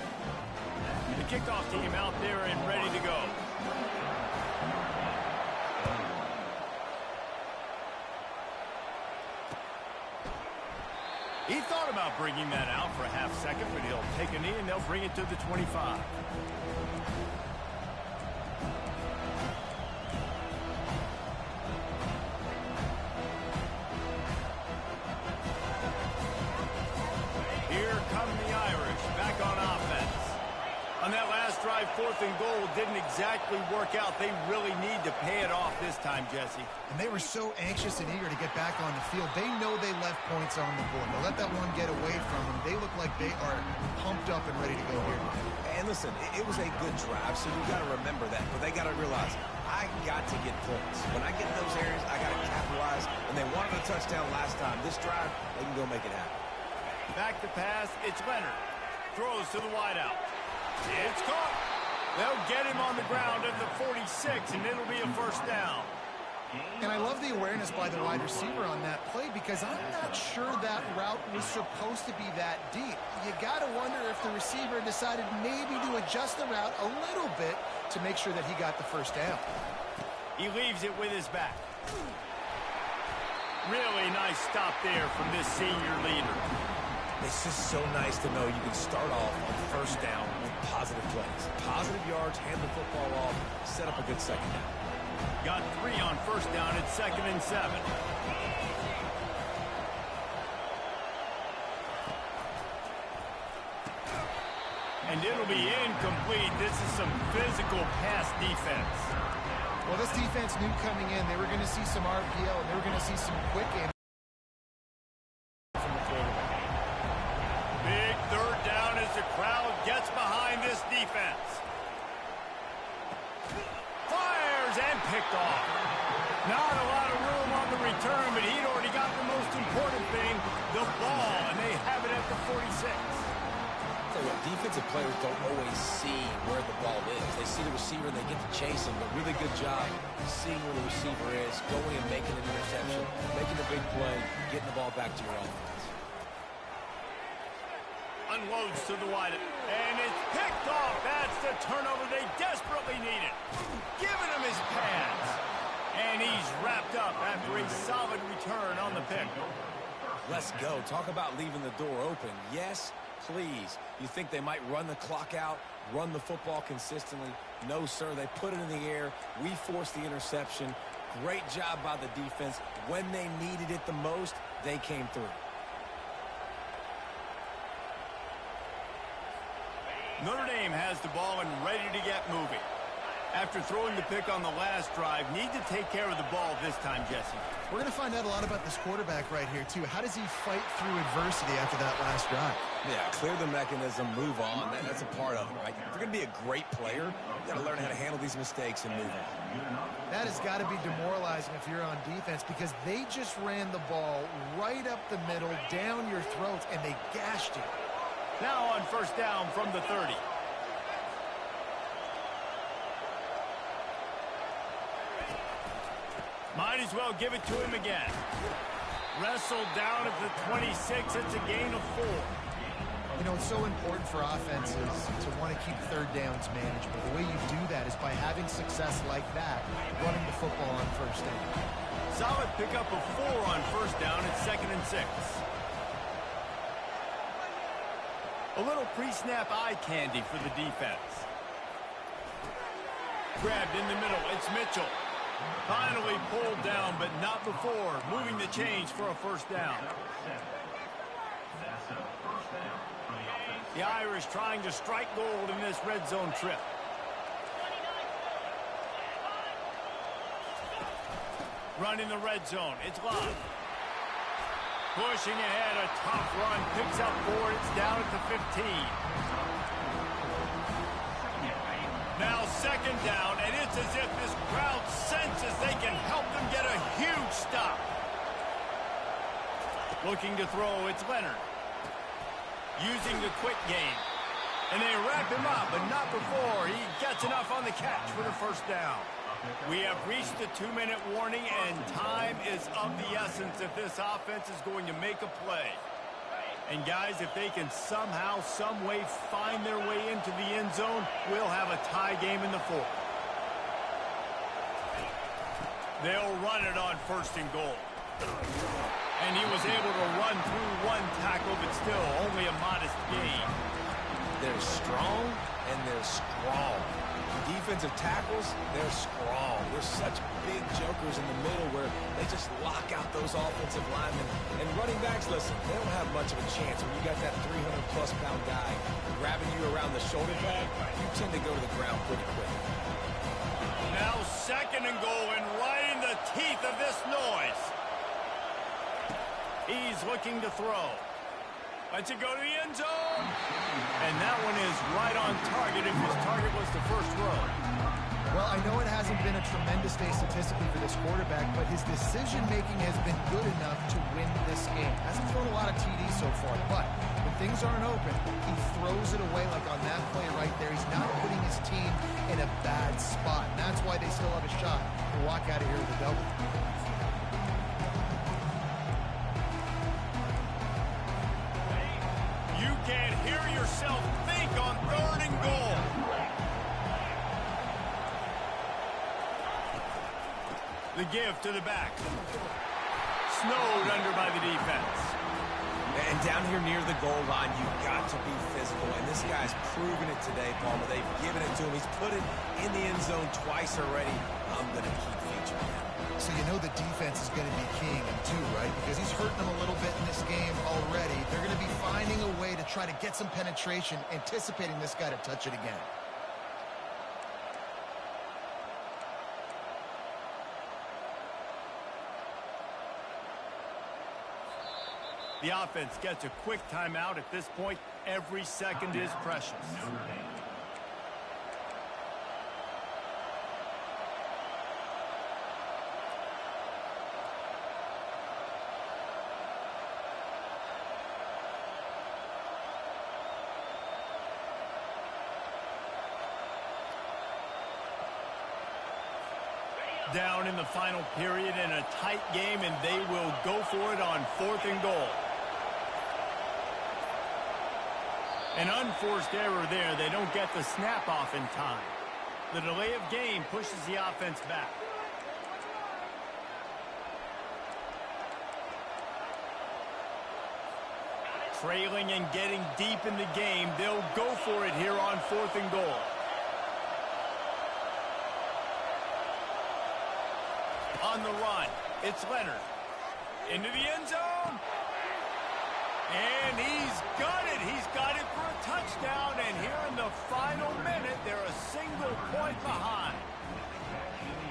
The kickoff team out there and ready to go. He thought about bringing that out for a half second, but he'll take a knee and they'll bring it to the 25. Here come the Irish back on offense. On that last drive, 4th and goal didn't exactly work out. They really need to pay it off this time, Jesse. And they were so anxious and eager to get back on the field. They know they left points on the board. They let that one get away from them. They look like they are pumped up and ready to go here. And listen, it was a good drive, so you got to remember that. But they got to realize, I got to get points. When I get in those areas, I got to capitalize. And they wanted a touchdown last time. This drive, they can go make it happen. Back to pass, it's Leonard. Throws to the wideout. It's caught. They'll get him on the ground at the 46, and it'll be a 1st down. And I love the awareness by the wide receiver on that play because I'm not sure that route was supposed to be that deep. You got to wonder if the receiver decided maybe to adjust the route a little bit to make sure that he got the 1st down. He leaves it with his back. Really nice stop there from this senior leader. It's just so nice to know you can start off on 1st down with positive plays. Positive yards, hand the football off, set up a good 2nd down. Got 3 on 1st down at 2nd and 7. And it'll be incomplete. This is some physical pass defense. Well, this defense knew coming in they were going to see some RPO and they were going to see some quick game from the quarterback. Big 3rd down as the crowd gets behind this defense. Fires and picked off. Not a lot of room on the return, but he'd already got the most important thing, the ball, and they have it at the 46. So tell you what, defensive players don't always see where the ball is. They see the receiver and they get to chase him. But really good job seeing where the receiver is, going and making an interception, making a big play, getting the ball back to your offense. Unloads to the wide, and it's picked off. That's the turnover they desperately needed. Giving him his pads. And he's wrapped up after a solid return on the pick. Let's go. Talk about leaving the door open. Yes, please. You think they might run the clock out, run the football consistently? No, sir. They put it in the air. We forced the interception. Great job by the defense. When they needed it the most, they came through. Notre Dame has the ball and ready to get moving. After throwing the pick on the last drive, need to take care of the ball this time, Jesse. We're going to find out a lot about this quarterback right here, too. How does he fight through adversity after that last drive? Yeah, clear the mechanism, move on. That's a part of it, right? If you're going to be a great player, you got to learn how to handle these mistakes and move on. That has got to be demoralizing if you're on defense because they just ran the ball right up the middle, down your throats, and they gashed you. Now on first down from the 30. Might as well give it to him again. Wrestled down at the 26. It's a gain of 4. You know, it's so important for offenses to want to keep third downs manageable. The way you do that is by having success like that, running the football on first down. Solid pickup of 4 on first down. It's 2nd and 6. A little pre-snap eye candy for the defense. Grabbed in the middle. It's Mitchell. Finally pulled down, but not before. Moving the chains for a first down. The Irish trying to strike gold in this red zone trip. Running the red zone. It's Love. Pushing ahead, a tough run. Picks up 4. It's down at the 15. Now 2nd down, and it's as if this crowd senses they can help them get a huge stop. Looking to throw, it's Leonard. Using the quick game. And they wrap him up, but not before he gets enough on the catch for the first down. We have reached the 2-minute warning, and time is of the essence if this offense is going to make a play. And guys, if they can somehow, some way find their way into the end zone, we'll have a tie game in the 4th. They'll run it on 1st and goal. And he was able to run through 1 tackle, but still only a modest gain. They're strong and they're strong. Defensive tackles, they're strong. They're such big jokers in the middle where they just lock out those offensive linemen. And running backs, listen, they don't have much of a chance. When you got that 300-plus pound guy grabbing you around the shoulder pad, you tend to go to the ground pretty quick. Now 2nd and goal, and right in the teeth of this noise. He's looking to throw. Lets it go to the end zone. And that one is right on target if his target was the first row. Well, I know it hasn't been a tremendous day statistically for this quarterback, but his decision-making has been good enough to win this game. Hasn't thrown a lot of TDs so far, but when things aren't open, he throws it away like on that play right there. He's not putting his team in a bad spot. And that's why they still have a shot to walk out of here with a double. You can't hear yourself think on 3rd and goal. The give to the back. Snowed under by the defense. And down here near the goal line, you've got to be physical. And this guy's proven it today, Palmer. They've given it to him. He's put it in the end zone twice already. I'm going to keep featuring him. So you know the defense is going to be keying him too, right? Because he's hurting them a little bit in this game already. They're going to be finding a way to try to get some penetration, anticipating this guy to touch it again. The offense gets a quick timeout. At this point, every second is precious. Down in the final period in a tight game, and they will go for it on 4th and goal. An unforced error there. They don't get the snap off in time. The delay of game pushes the offense back. Trailing and getting deep in the game, they'll go for it here on 4th and goal. On the run, it's Leonard. Into the end zone. And he's got it. He's got it for a touchdown. And here in the final minute, they're a single point behind.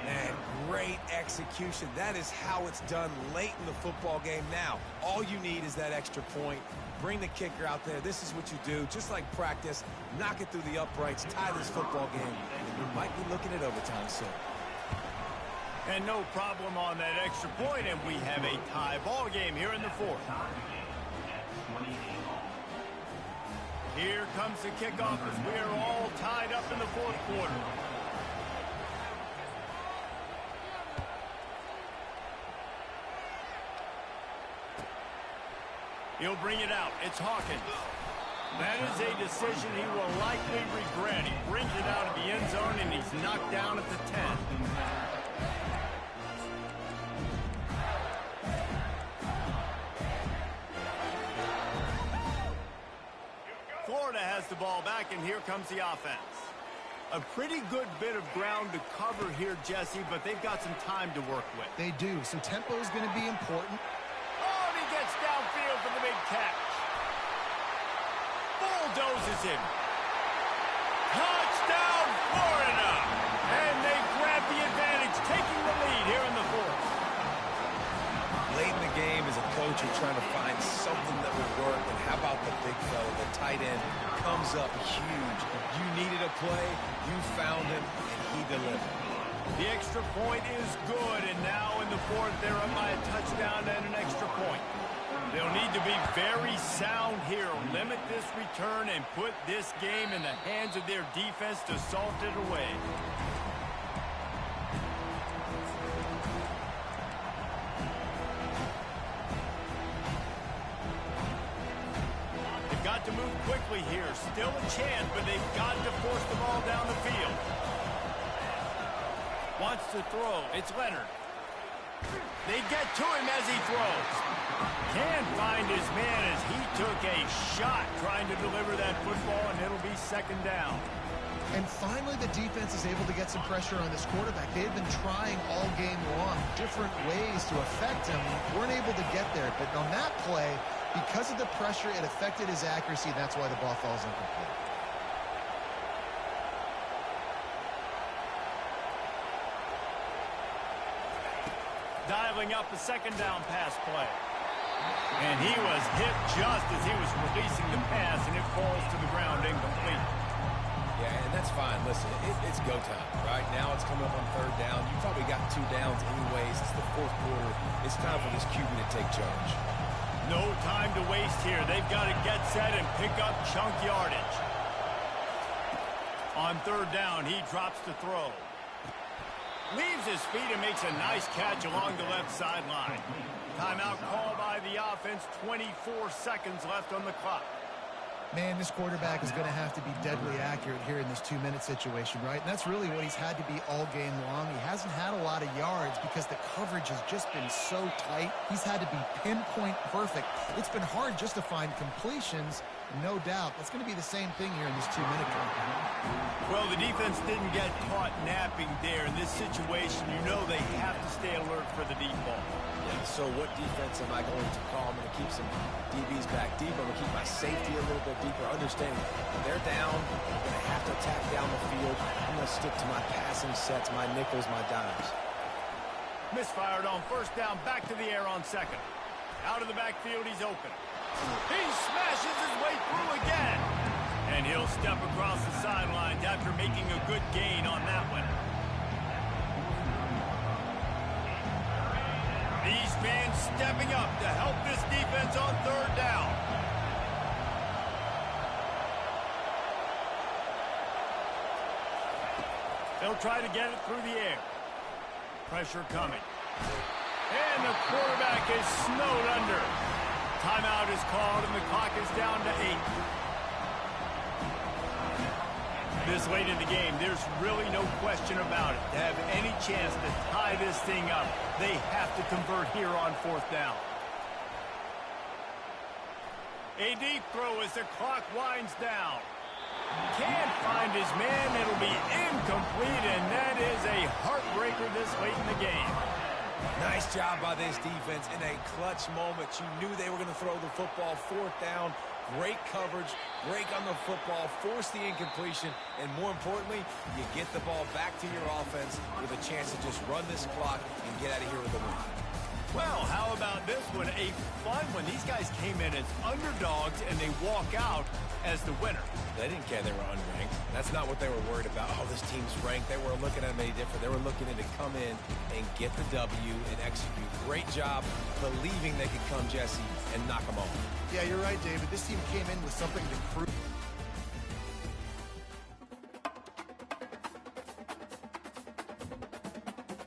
Man, great execution. That is how it's done late in the football game. Now, all you need is that extra point. Bring the kicker out there. This is what you do. Just like practice, knock it through the uprights, tie this football game, and we might be looking at overtime soon. And no problem on that extra point, and we have a tie ball game here in the 4th. Here comes the kickoff as we are all tied up in the 4th quarter. He'll bring it out. It's Hawkins. That is a decision he will likely regret. He brings it out of the end zone, and he's knocked down at the 10. Florida has the ball back, and here comes the offense. A pretty good bit of ground to cover here, Jesse, but they've got some time to work with. They do, so tempo is going to be important. Oh, and he gets downfield for the big catch. Bulldozes him. Touchdown, Florida! And they grab the advantage, taking the lead here in the 4th. Late in the game, as a coach, you're trying to find something that will work. And how about the big fella, the tight end, comes up huge. You needed a play, you found him, and he delivered. The extra point is good, and now in the 4th, they're up by a touchdown and an extra point. They'll need to be very sound here, limit this return, and put this game in the hands of their defense to salt it away. They've got to move quickly here. Still a chance, but they've got to force the ball down the field. Wants to throw. It's Leonard. They get to him as he throws. Can't find his man as he took a shot trying to deliver that football, and it'll be 2nd down. And finally, the defense is able to get some pressure on this quarterback. They've been trying all game long different ways to affect him. Weren't able to get there, but on that play, because of the pressure, it affected his accuracy. That's why the ball falls incomplete. Dialing up a 2nd down pass play. And he was hit just as he was releasing the pass, and it falls to the ground incomplete. Yeah, and that's fine. Listen, it's go time, right? Now it's coming up on 3rd down. You probably got 2 downs anyways. It's the 4th quarter. It's time for this QB to take charge. No time to waste here. They've got to get set and pick up chunk yardage. On 3rd down, he drops to throw. Leaves his feet and makes a nice catch along the left sideline. Timeout called by the offense. 24 seconds left on the clock. Man, this quarterback is going to have to be deadly accurate here in this 2-minute situation, right? And that's really what he's had to be all game long. He hasn't had a lot of yards because the coverage has just been so tight. He's had to be pinpoint perfect. It's been hard just to find completions, no doubt. That's going to be the same thing here in this 2-minute drill. Well, the defense didn't get caught napping there. In this situation, you know they have to stay alert for the deep ball. Yeah, so what defense am I going to call? I'm going to keep some DBs back deep. I'm going to keep my safety a little bit deeper, understanding they're down. I'm going to have to attack down the field. I'm going to stick to my passing sets, my nickels, my dimes. Misfired on 1st down, back to the air on 2nd. Out of the backfield, he's open. He smashes his way through again. And he'll step across the sidelines after making a good gain on that one. These fans stepping up to help this defense on 3rd down. They'll try to get it through the air. Pressure coming. And the quarterback is snowed under. Timeout is called, and the clock is down to 8. This late in the game, there's really no question about it. To have any chance to tie this thing up, they have to convert here on 4th down. A deep throw as the clock winds down. Can't find his man. It'll be incomplete, and that is a heartbreaker this late in the game. Nice job by this defense in a clutch moment. You knew they were going to throw the football. 4th down. Great coverage, break on the football, force the incompletion, and more importantly, you get the ball back to your offense with a chance to just run this clock and get out of here with a win. Well, how about this one? A fun one. These guys came in as underdogs, and they walk out as the winner. They didn't care they were unranked. That's not what they were worried about. Oh, this team's ranked. They weren't looking at them any different. They were looking to come in and get the W and execute. Great job believing they could come, Jesse, and knock them off. Yeah, you're right, David. This team came in with something to prove.